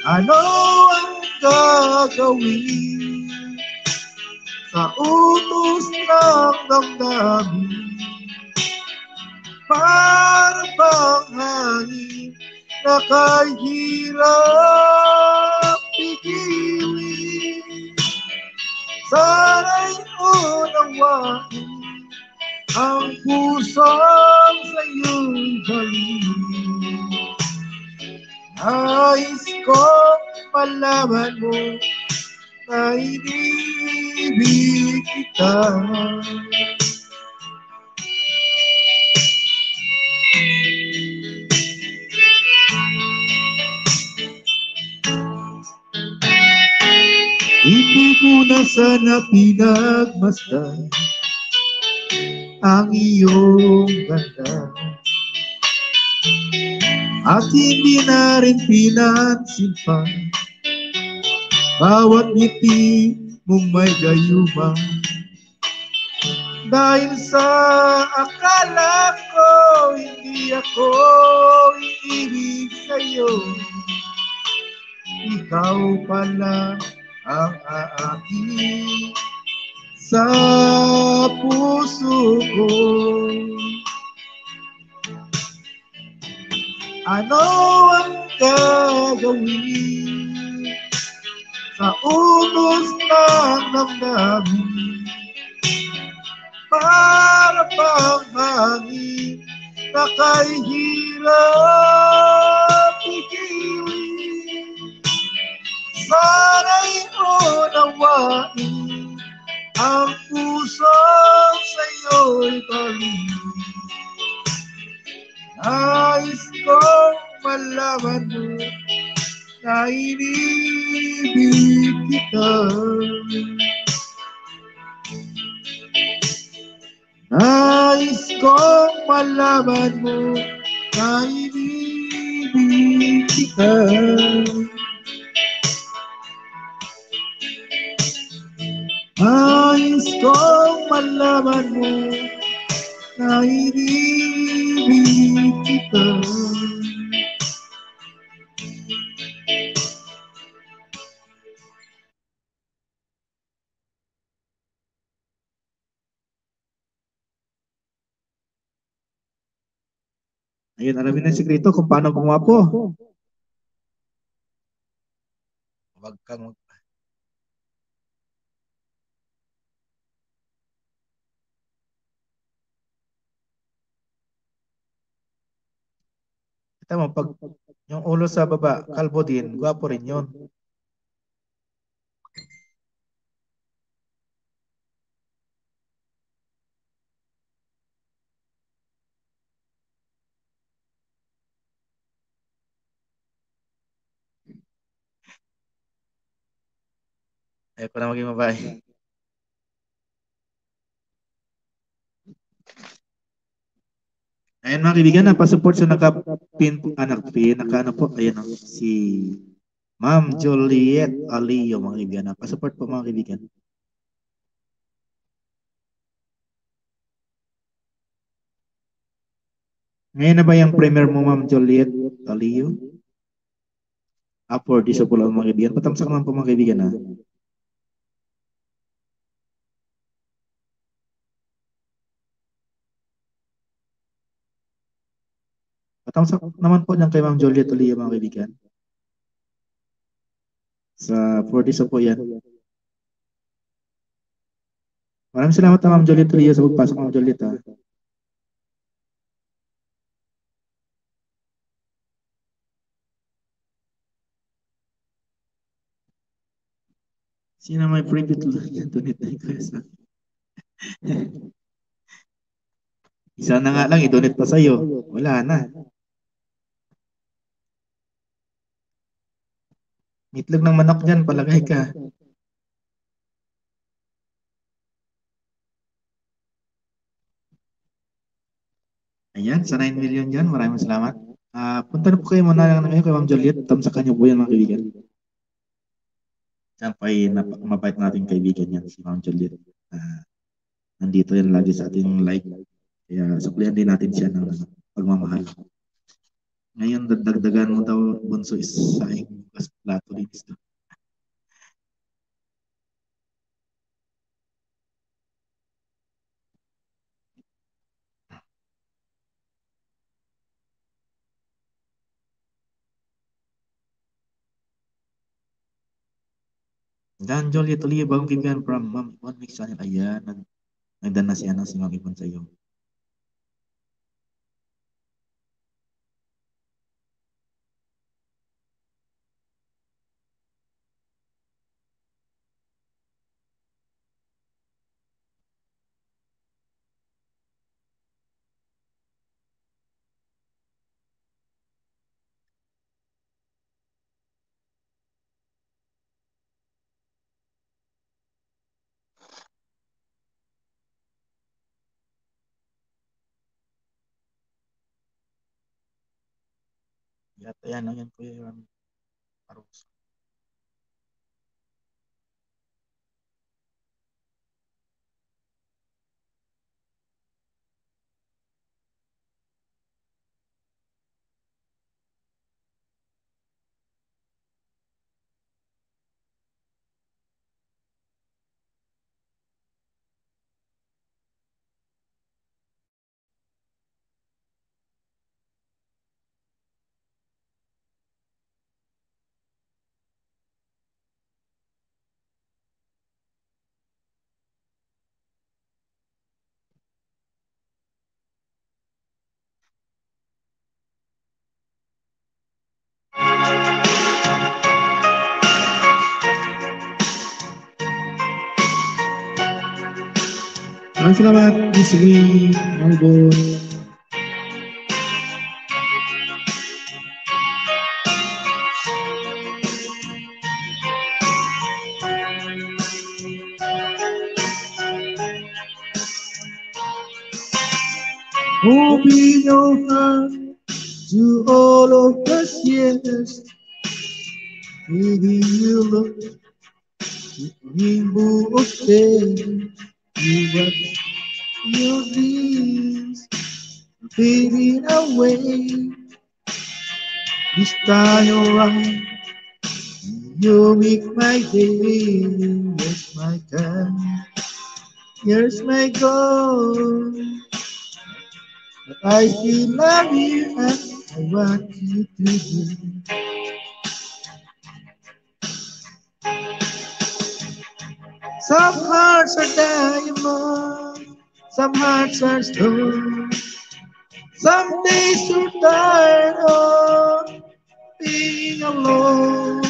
Ano ang gagawin sa utos ng damdamin? Para bang hangin na kahirap pigiwin? Sana'y unawain ang pusong sa'yo'y galing. Nais kong malaman mo na inibig kita. Hindi ko na sana pinagmasdan ang iyong ganda, at hindi na rin pinansin pa bawat ngiti mong may gayuma. Dahil sa akala ko hindi ako iibig sa'yo, ikaw pala ang aaki sa puso ko. Ano ang gagawin sa ubos ng damdamin? Para bang hangin na kay hirap igiwin. Sana'y unawain ang pusong sa'yo'y baliw. Nais kong malaman mo na inibig kita. Nais kong malaman mo na inibig kita. Nais kong malaman mo na inibig kita. Ayun, alamin ang sikreto kung paano gumapo. Huwag kang kita mo, pag yung ulo sa baba, kalbo din, gwapo rin yun. Ayaw ko na maging babae. Ayan mga kaibigan, napasupport sa naka-pin, naka-ano po, ayan o, si Ma'am Juliet Alio, mga kaibigan. Napasupport po mga kaibigan. Ngayon na ba yung premier mo, Ma'am Juliet Alio? For disable ang mga kaibigan. Patamsak naman po mga kaibigan ha. Patamsak naman po dyan kay Ma'am Juliet Alio mga kaibigan. Sa for disable po yan. Maraming salamat Ma'am Juliet Alio sa pagpasok Ma'am Juliet ha. Sino may private yan? Donate na ikaw sa isa na nga lang, i-donate pa sa'yo. Wala na. Itlog ng manok dyan, palagay ka. Ayan, sa 9 million dyan, maraming salamat. Punta na po kayo muna lang ngayon kay Ma'am Juliet. Tamsakan niyo po yan mga kaibigan. Diyan pa mabait natin kaibigan yan, si Ma'am Juliet. Nandito yan lagi sa ating live. Kaya suklihan din natin siya ng pagmamahal. Ngayon, dagdagan mo daw, bunso is saing bukas plato din isda. Dan Juliet Uliya, bagong kaibigan from Ma'am Ivon Mix Channel. Ayan, nagdan na siya si Ma'am Ivon sa iyo. Ayan, ayan po yung Marus. Maraming salamat, Miss Lee, Malbon. Open your heart to all of us, yes. Maybe you look rainbow of day. You got your dreams fading away. This time around, you make my day. Yes, my God. Here's my goal. But I still love you and I want you to do. Some hearts are diamond, some hearts are stone. Some days you're tired of being alone.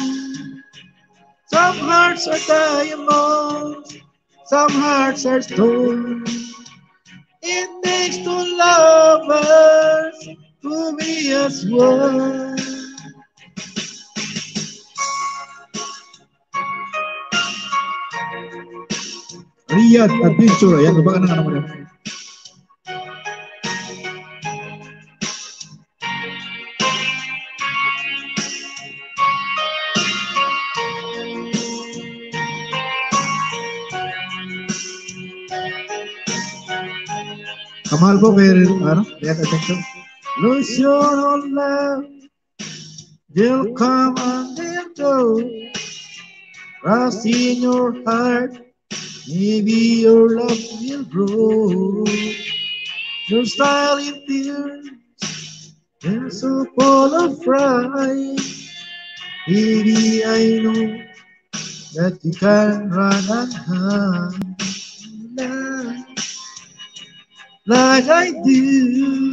Some hearts are diamonds, some hearts are stone. It takes two lovers to be as one. Riyadh Adventure, ayan, baba ka na naman yan. Kamahal po kay Riyadh Adventure. Lose your own love, they'll come and they'll go. Trust in your heart, maybe your love will grow. Your style is fierce, and so full of pride. Baby, I know that you can run and hide like I do.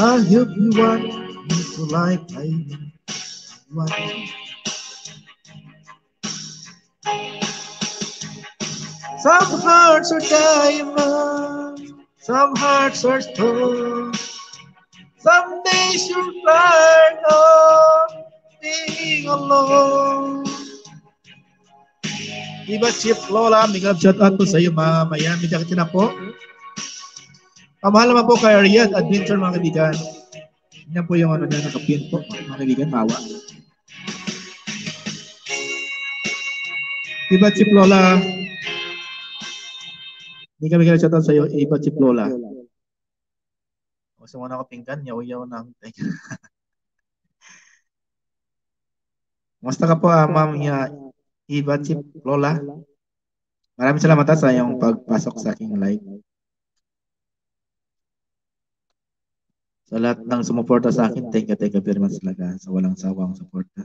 I hope you want me to like I want you. Some hearts are diamonds, some hearts are stone. Some days you're tired of being alone. Iba Chief Lola, big up shout out po sa iyo mamaya. May jacket na po. Kamahal naman po kay Riyadh Adventure mga kaibigan. Yan po yung ano niya nakapin po mga kaibigan, mawa. Iba Chief Lola. Hindi kami kaya shout out sa iyo, Iba Chief Lola. Gusto mo na ako pinggan, yaw-yaw na. Musta ka po, ma'am Iba Chief Lola? Maraming salamat sa iyong pagpasok sa aking live. Sa lahat ng sumuporta sa akin, thank you very much talaga sa walang sawang suporta.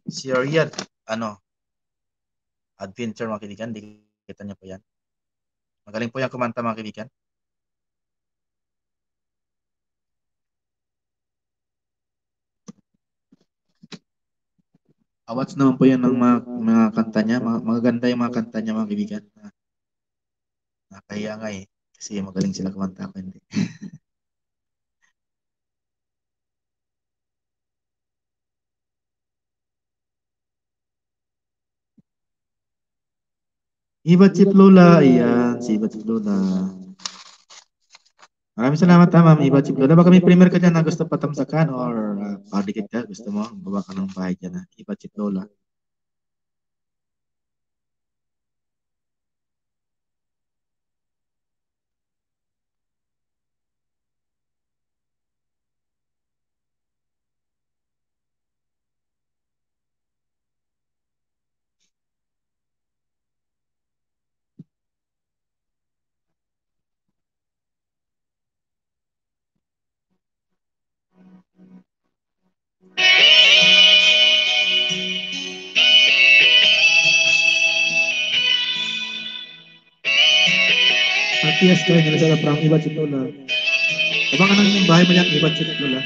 Si Riyadh, Adventure mga kaibigan, di kita niyo po yan. Magaling po yung kumanta mga kaibigan. Awards naman po yan ng mga kanta niya. Magaganda yung mga kanta niya mga kaibigan. Nakaya nga eh. Kasi magaling sila kumanta ako hindi. Iba Chief Lola. Ayan, si Iba Chief Lola. Maraming salamat ma'am Iba Chief Lola. Baka may premier ka dyan na gusto patamsakan or padikit ka. Gusto mo, baba ka ng bahay dyan na. Iba Chief Lola. Yes, kayo nila sa from Iba Chief Lola. Abang ka ng bahay mo yan, ibat siya lola.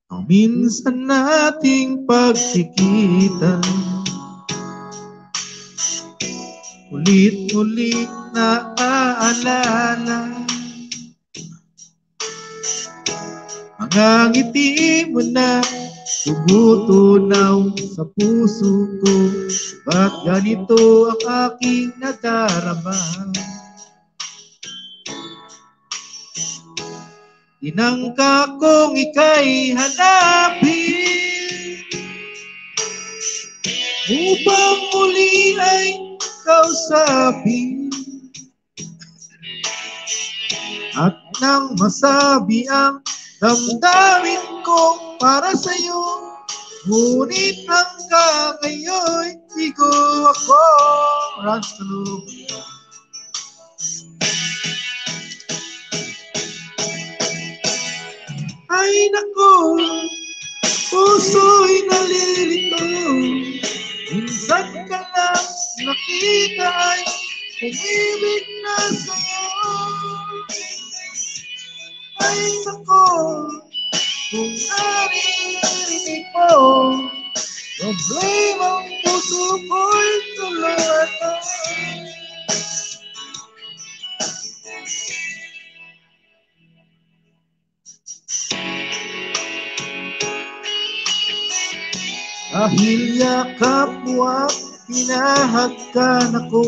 Ang minsan nating pagkikita, ulit-ulit na aalala, mga ngiti mo na tumutunaw sa puso ko. Ba't ganito ang aking nadarama? Tinangka kong ika'y hanapin upang muli ay kausapin, at nang masabi ang damdamin ko para sa'yo, ngunit hanggang ngayon di ko ako ransalubong. Ay nako, puso'y nalilito, minsan ka lang nakita ay umibig na sa'yo. Ay nako, kung naririnig mo, problemang puso ko'y tulungan mo. Dahil yakap mo at hinahagkan ako,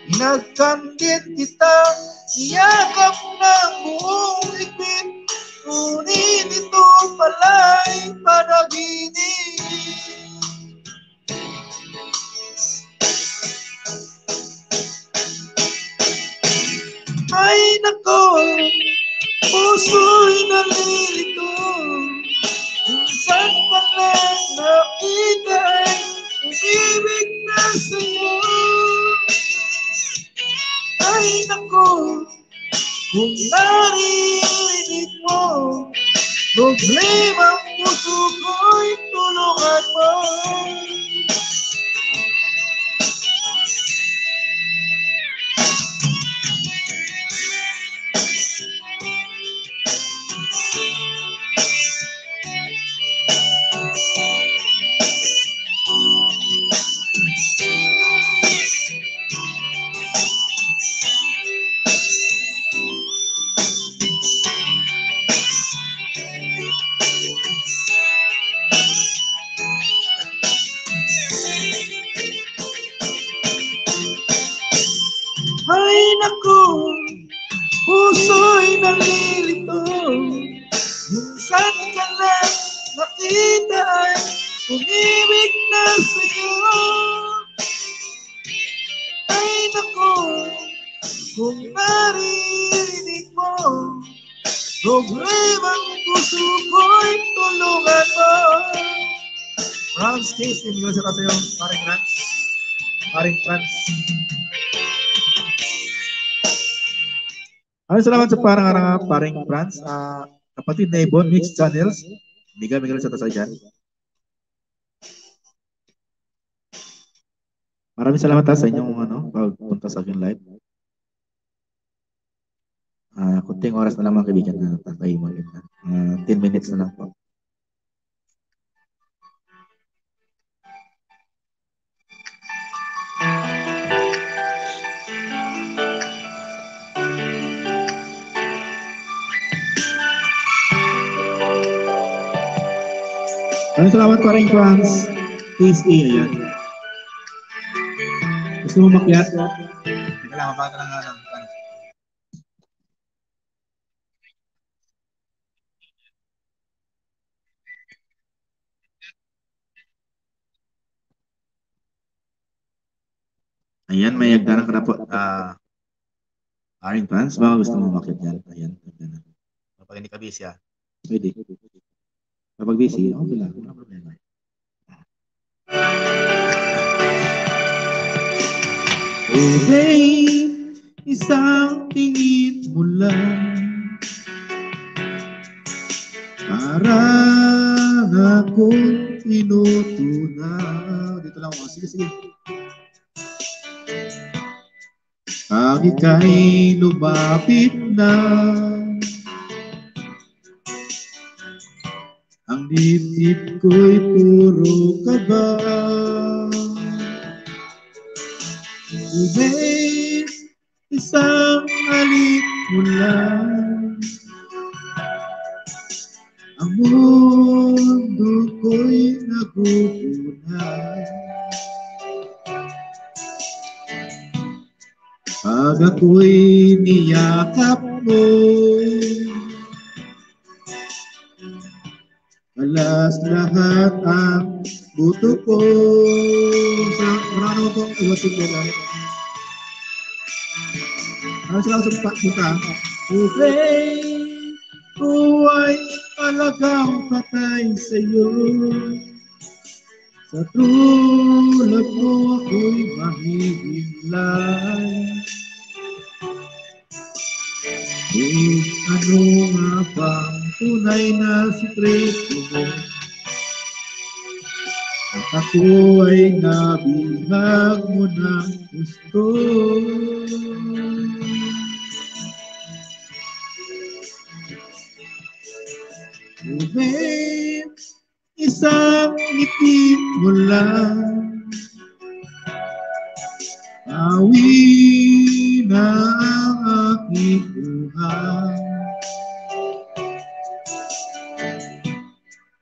pinagkandit kita, iyakap ng buong higpit, ngunit ito pala'y panaginip. Ay nako, puso'y nalilito, minsan ka lang nakita ay umibig na sa'yo. Ay nako, kung naririnig mo, problemang puso ko'y tulungan mo. Ay naku, puso'y nalilito, minsan ka lang nakita ay umibig na sa'yo. Ay naku, kung naririnig mo, problemang puso ko'y tulungan mo. Franz Case, hindi ko sa tayo, paring Franz. Paring Franz. Salamat sa parang paring Franz. Kapatid na Ibon, Mix Channels. Miguel sa tasay dyan. Maraming salamat sa inyong pagpunta sa akin live. Kunting oras na lang mga kaibigan na tatay mo. 10 minutes na lang po. Maraming salamat pa rin, Franz. Please, ayan. Gusto mo makyat? Teka lang, mabata lang nga lang. Ayan, may agdanan ka na po. Aring Franz, baka gusto mo makyat yan. Ayan. Kapag hindi ka busy, pwede. Kapag busy, okay lang. Wala problema. Oh babe, isang tingin mo lang, parang akong tinutunaw. Dito lang ako. Sige. Pag ika'y lumapit na, ang dibdib ko'y puro kaba. Ubay, isang halik mo lang, ang mundo ko'y nagugulan. Pag ako'y niyakap mo, alas lahat ang buto ko. Marano pong iwasig ko lang. Salamat sa pagpunta. Okay, ko ay talagang patay sa'yo. Sa tulad mo ako'y mahihimlay. Ano nga bang tunay na sikreto mo? At ako ay nabihag mo ng gusto. Oh babe, isang ngiti mo lang, awi na ang aking buhay.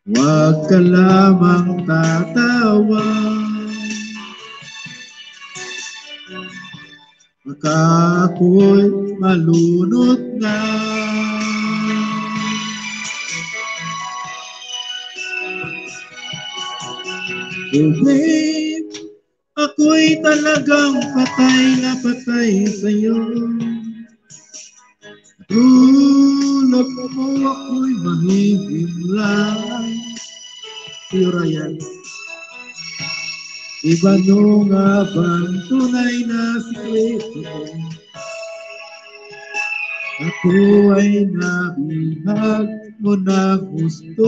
Huwag ka lamang tatawa, baka ako'y malunod na. Oh babe, ako'y talagang patay na patay sa'yo. Tulad mo ako'y mahihimlay. Iyo Ryan, iba no nga bang tunay na sikreto mo? Ako ay nabihag mo na gusto.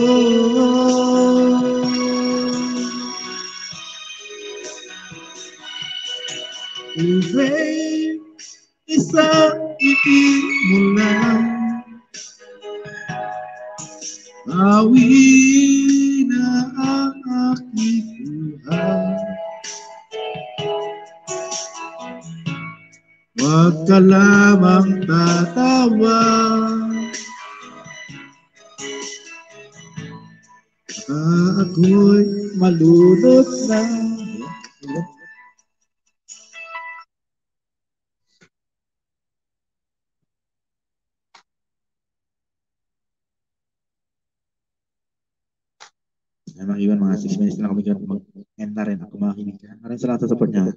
Oh babe, isang ngiti mo lang, awi na ang aking buhay. Huwag ka lamang tatawa, baka ako'y malunod na. Mga iwan, mga 6 minutes na kami mag-end na rin ako mga kaibigan. Maraming salamat sa support niya.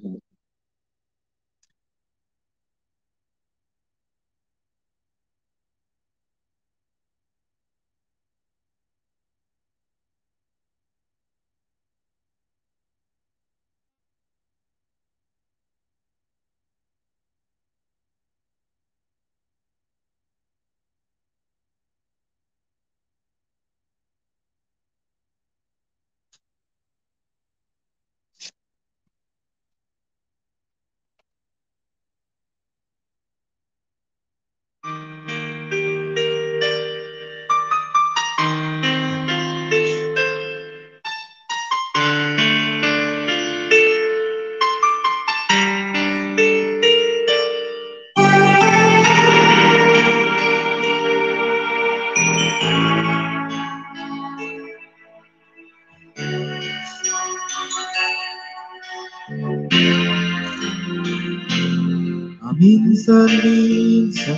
Minsan-minsan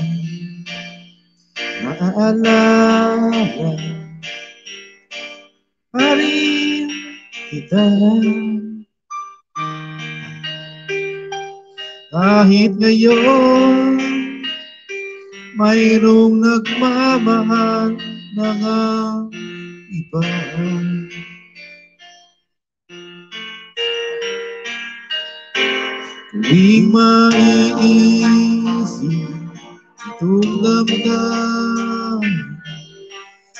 naaalala pa rin kita, kahit ngayon mayroong nagmamahal na nga iba. Tuwing maiisip itong damdamin,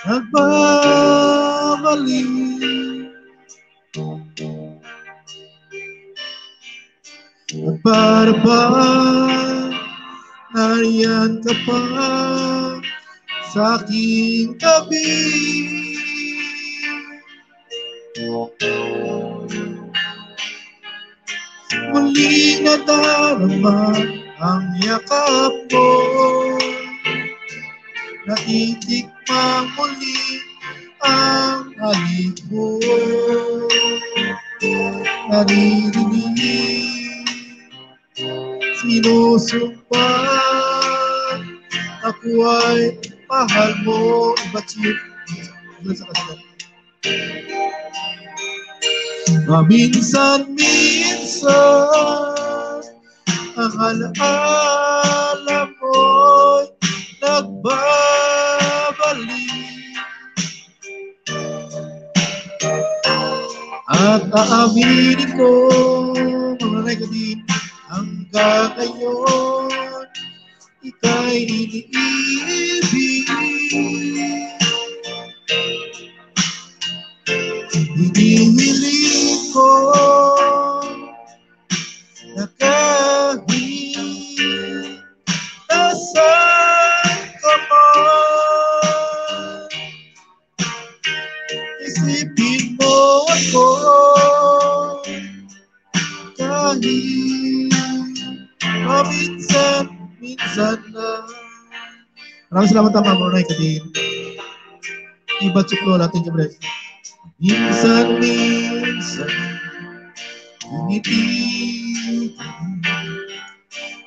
nagbabalik at para bang nariyan ka pa sa aking tabi. Muli nadarama ang yakap mo, natitikmang muli ang halik mo. Naririnig, sinusumpa, ako ay mahal mo. Iba't siya sa kasal. Minsan-minsan ang alaala mo'y nagbabalik, at aaminin ko, mga negative, hanggang ngayon ika'y iniibig. Hinihiling ko na kahit nasaan ka man, isipin mo ako kahit paminsan-minsan lang. Maraming salamat ang Mamonoy Kadim. Iba't suklo natin yung breath. Minsan-minsan ngiti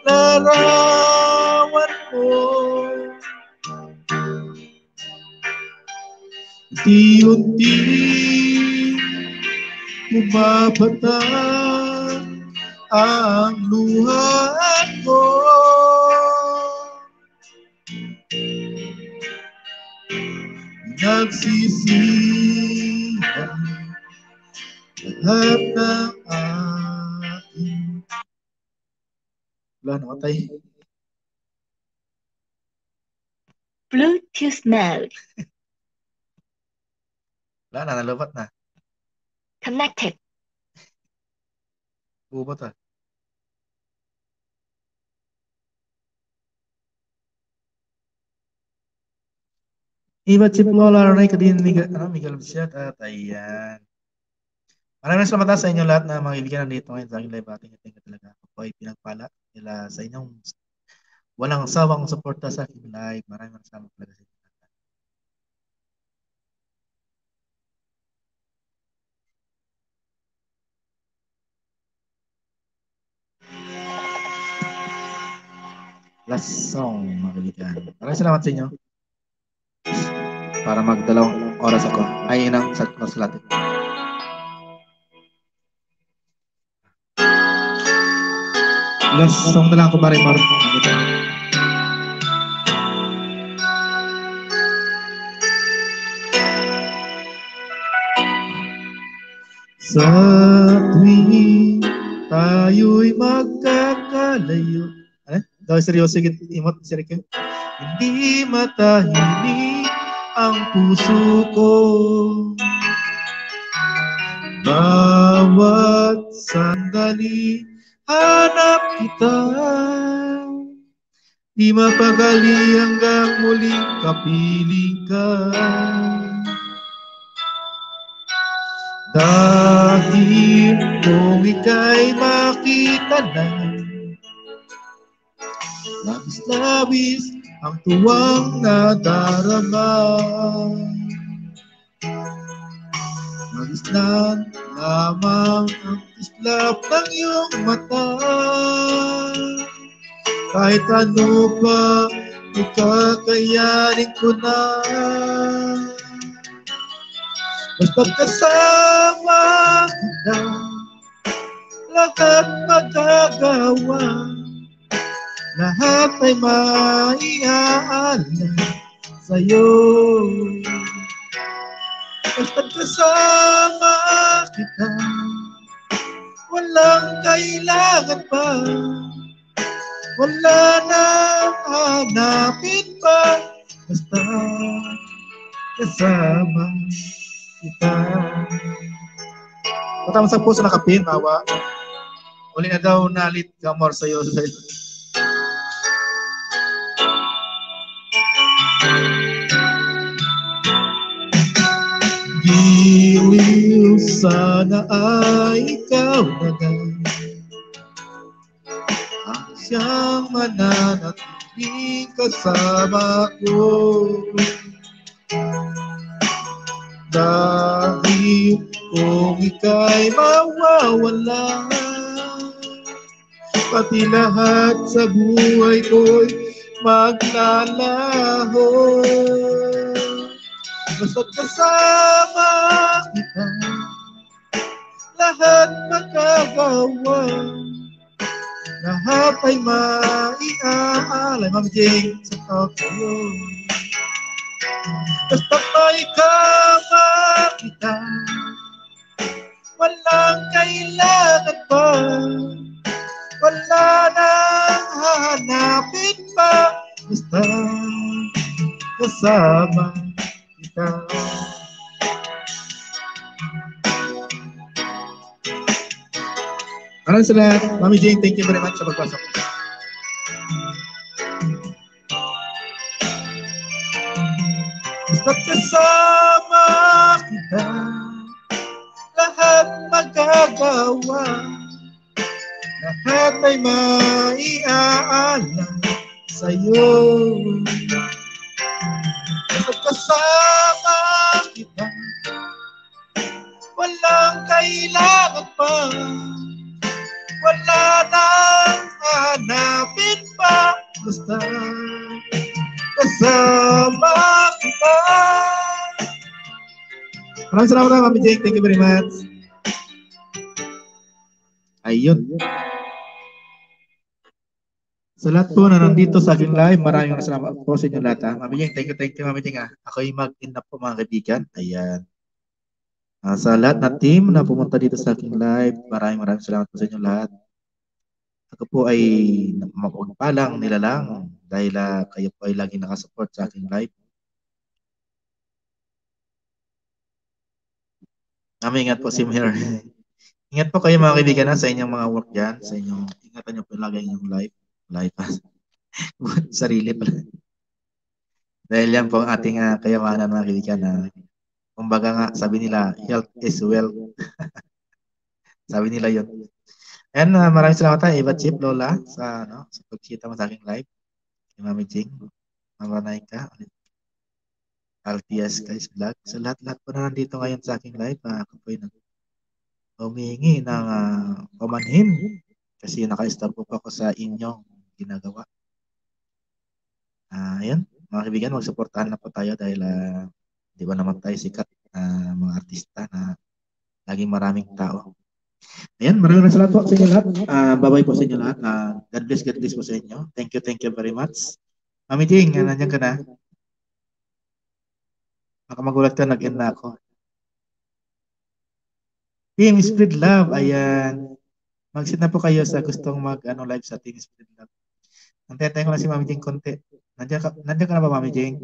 larawan mo, unti-unti bumabata ang luha ko. Nagsisihan lahat ng aking. Wala, namatay. Bluetooth mode. Wala na, nalobat na. Connected. Bubot ah. Iba't si Lola Ronay Kadin, Miguel Bisyat at ayan. Maraming salamat sa inyo lahat na mga kaibigan nandito ngayon sa aking live ating ito talaga. Ako ay pinagpala nila sa inyong walang sawang suporta sa aking live. Maraming salamat talaga sa inyo. Last song mga kaibigan. Maraming salamat sa inyo. Para magdalawang oras ako. Ay, inang salatin. Last song na lang ako, Marimar. Sa tuwing tayo'y magkakalayo. Ano? Daw seryoso imot, Sirike. Hindi matahimik ang puso ko. Bawat sandali hanap kita, di mapakali hanggang muling kapiling ka. Dahil kung ika'y makita na, labis-labis ang tuwang nadarama. Magisnan lamang ang islap ng iyong mata. Kahit ano pa, ikakayanin ko na. Basta't kasama kita, lahat magagawa. Lahat ay maiaalay sa'yo. Basta't kasama kita, walang kailangan pa. Wala nang hanapin pa. Basta kasama kita. Matama sa puso na kapin, mawa. Uli na daw nalit kamor sa'yo. Iliw sana ay ikaw na lang ang siyang mananatiling kasama ko. Dahil kung ika'y mawawala, pati lahat sa buhay ko'y maglalaho. Basta't kasama kita, lahat magagawa, lahat ay maiaalay. Ma'am Jane, sa Tokyo. Basta't may kama kita, walang kailangan pa, wala nang hahanapin pa. Basta kasama kita. Maraming salamat, Mami Jane. Thank you very much sa pagbasa ko. Basta't kasama kita, lahat magagawa, lahat ay maiaalay sa'yo. Basta't kasama kita, walang kailangan pa, wala nang hanapin pa. Basta kasama kita. Maraming salamat, Mami Jane. Thank you very much. Ayun. Sa lahat po na nandito sa aking live, maraming salamat po sa inyo lahat. Mami Jane, thank you, Mami Jane. Ako'y mag-in up po mga kaibigan. Ayan. Sa lahat na team na pumunta dito sa aking live, maraming salamat po sa inyo lahat. Ako po ay mapagpalang nila lang dahil kayo po ay lagi nakasupport sa aking live. Ingat po, Sim here. Ingat po kayo mga kaibigan sa inyong mga work dyan, sa inyong, ingatan nyo po lagi inyong live pass. Sarili pala. Dahil yan po ang ating kayamanan mga kaibigan. Kumbaga nga, sabi nila, health is wealth. Sabi nila yun. And maraming salamat tayo, Eva Chip, Lola, sa pagkita mo sa aking live. Mami Jing, Mama Naika, Altias guys vlog. Sa lahat po na nandito ngayon sa aking live, ako po ay humihingi ng pamanhin kasi naka-stop po ako sa inyong ginagawa. Ayan, mga kaibigan, magsuportahan na po tayo dahil di ba naman tayo sikat mga artista na laging maraming tao. Ayan, maraming salamat po sa inyo lahat. Bye-bye po sa inyo lahat. God bless po sa inyo. Thank you very much. Mami Jing, nandiyan ka na? Baka magulat ka, nag-end na ako. Team Spread Love, ayan. Mag-sit na po kayo sa gustong live sa Team Spread Love. Antay ko lang si Mami Jing konti. Nandiyan ka na ba, Mami Jing?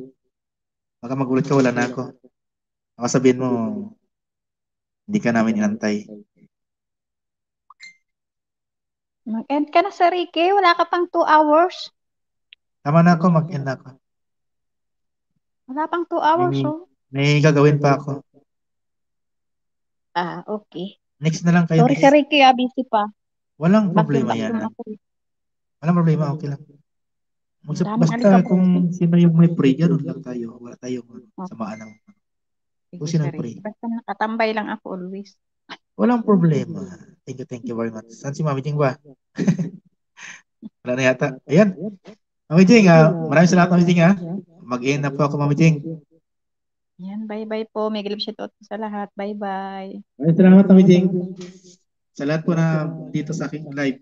Baka magulat ka, wala na ako. Baka sabihin mo, hindi ka namin inantay. Mag-end ka na sa Ricky. Wala ka pang 2 hours. Tama na ako, mag-end na ako. Wala pang 2 hours, May gagawin pa ako. Okay. Next na lang kayo. Sorry sa Ricky, busy pa. Walang problema yan. Walang problema, okay lang. Basta kung sino yung may pray, gano'n lang tayo. Wala tayong samaan ng kung sino yung pray. Basta nakatambay lang ako always. Walang problema. Thank you very much. Saan si Mami Jing ba? Wala na yata. Ayan. Mami Jing, maraming salamat Mami Jing. Mag-end na po ako Mami Jing. Yan, bye-bye po. May galip shoutout sa lahat. Bye-bye. Maraming salamat, Mami Jing. Sa lahat po na dito sa aking live.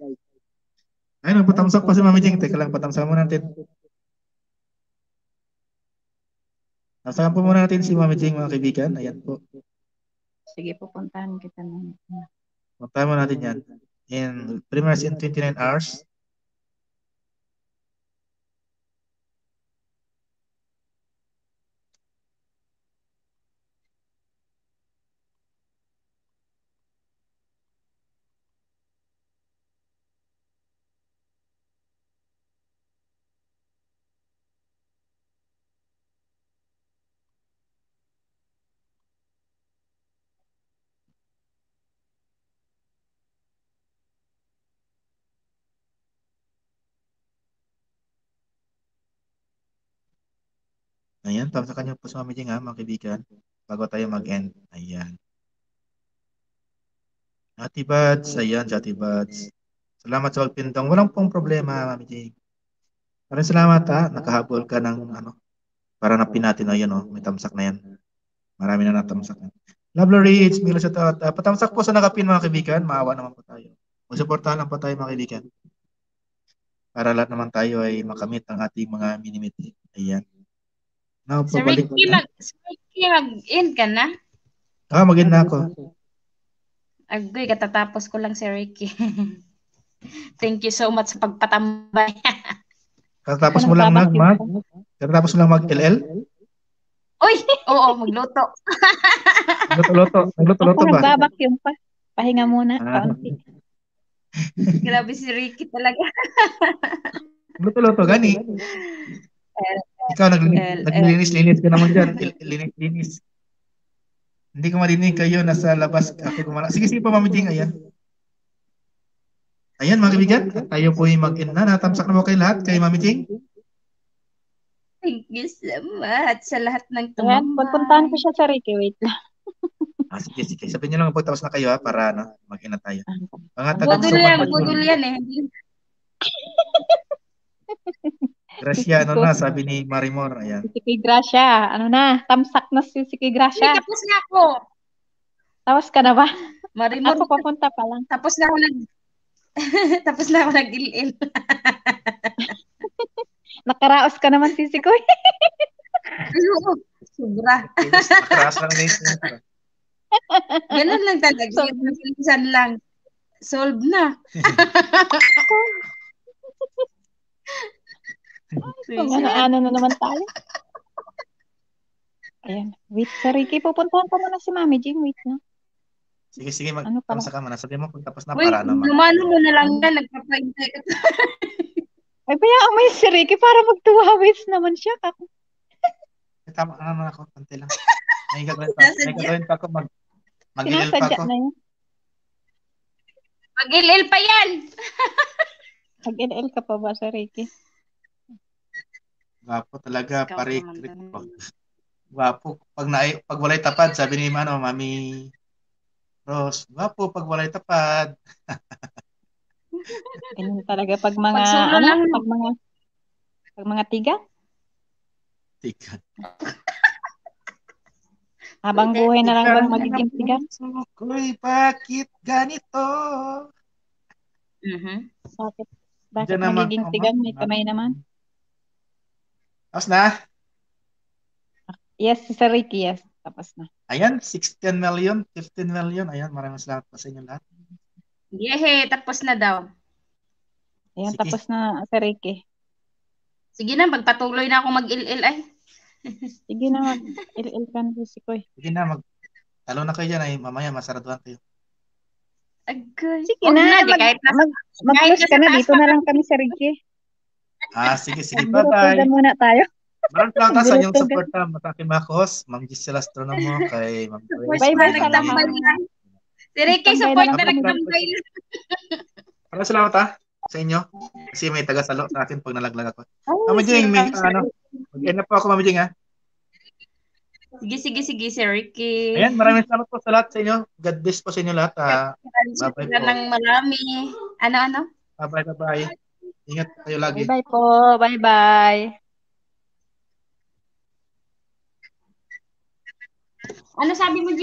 Ayun, patamsak pa si Mami Jing. Teka lang, patamsak mo natin. Nasakan po muna natin si Mami Jing, mga kaibigan. Ayan po. Sige, pupuntahan kita na. Puntahan mo natin yan. In premieres in 29 hours. Ayan, tamsakan niyo po si Mami Jing ha, mga kaibigan. Bago tayo mag-end. Ayan. Ate Buds, ayan si Ate Buds. Salamat sa pagpindong. Walang pong problema, Mami Jing. Maraming salamat ha, nakahabol ka ng para napin natin. Ayan o, may tamsak na yan. Marami na natamsak. Love Reads, Milo sa taot. Patamsak po sa nakapin mga kaibigan. Maawa naman po tayo. Magsuportahan lang po tayo mga kaibigan. Para lahat naman tayo ay makamit ang ating mga minimiti. Ayan. Now, Sir pabalik Ricky, na. mag-in ka na? Mag-in na ako. Agoy, katatapos ko lang, Sir Ricky. Thank you so much sa pagpatambay. Katapos mo lang Katapos mo lang mag-LL? Uy! Oo, magluto. Nagluto-luto Ako ba? nagbabacuum pa. Pahinga muna. Ah. Kaunti. Grabe si Ricky talaga. Nagluto-luto, gani. Ikaw, naglilinis-linis ka naman dyan. Linis-linis. Hindi ko marinig kayo. Nasa labas ako gumala. Sige, sige pa, Mami Jing. Ayan. Ayan, mga kaibigan. Tayo po yung mag-in na. Natamsak na mo kayo lahat. Kay Mami Jing. Thank you so much sa lahat ng Ayan, tumambay. pupuntahan ko siya sa Ricky. Wait lang. Sige, sige. Sabihin nyo lang pagtapos na kayo ha, para mag-in na tayo. Mga Budol yan eh. Gracia, sabi ni Marimor. Ayan. Si Kay Gracia. Ano na? Tamsak na si Kay Gracia. Tapos na ako. Tapos ka na ba? Marimor, Ako papunta pa lang. tapos na ako tapos na ako nag-il-il. Nakaraos ka naman, Sisi Koy. Sobra. Nakaraas lang na ito. Ganun lang talaga. Minsan lang. Solve na. Kung ano-ano na naman tayo. Ayan. Wait, sa Ricky. Pupuntahan ko muna si Mami Jing. Wait na. Sige, sige. Ano pala? Magtamsa ka muna. Sabi mo kung tapos na Uy, para naman. lumano mo na lang yan. Nagpapaintay ka. Ay, bayaan mo yung si Ricky para magtuwawis naman siya. Tama na naman ako. Konti lang. May gagawin pa ako. Mag-il pa Sinasadya ako. na yun. Mag-il-il pa yan. Mag-LL ka pa ba sa Ricky? Gwapo talaga. Ikaw Pare. naman. Gwapo. Pag walay tapad, sabi ni Mami Rose, gwapo pag walay tapad. Ganun talaga pag mga, Pag solo lang. pag mga tiga. Tika. Habang buhay na lang bang magiging tiga? Kuy, bakit ganito? Bakit Diyan naman, magiging tigang? May kamay naman. Tapos na? Yes, si Sir Ricky, yes. Tapos na. Ayan, 16 million, 15 million. Ayan, maraming salamat po sa inyo lahat. Yehe, tapos na daw. Ayan, Sige. tapos na Sir Ricky. Sige na, magpatuloy na ako mag-il-il ay. Sige na, mag-LL ka na si Koy. Sige na, talo na kayo dyan. Ay, mamaya, masaraduhan kayo. Agay. Sige Huwag na, di, kahit na mag-close ka na. taas Dito pa na lang kami, Sir Ricky. Sige, sige. Magburutugan Bye-bye. muna tayo. Maraming salamat sa inyong Magburutugan. support sa akin mga host. Ma'am Giselle Astronomo, kay Ma'am Joyce. Bye-bye sa nagtambay lahat. lang. Si Ricky, Nagtambay support na na lang. nagtambay lang. Maraming salamat sa inyo. Kasi may taga-salo sa akin pag nalaglag ako. Ay, Mami Jing, may sige. mag-end na po ako, Mami Jing, ha? Sige, si Ricky. Ayan, maraming salamat po sa lahat sa inyo. God bless po sa inyo lahat. Bye-bye Sila po. ng marami. Ano? Bye-bye. Ingat kayo lagi. Bye-bye po. Bye-bye. Ano sabi mo,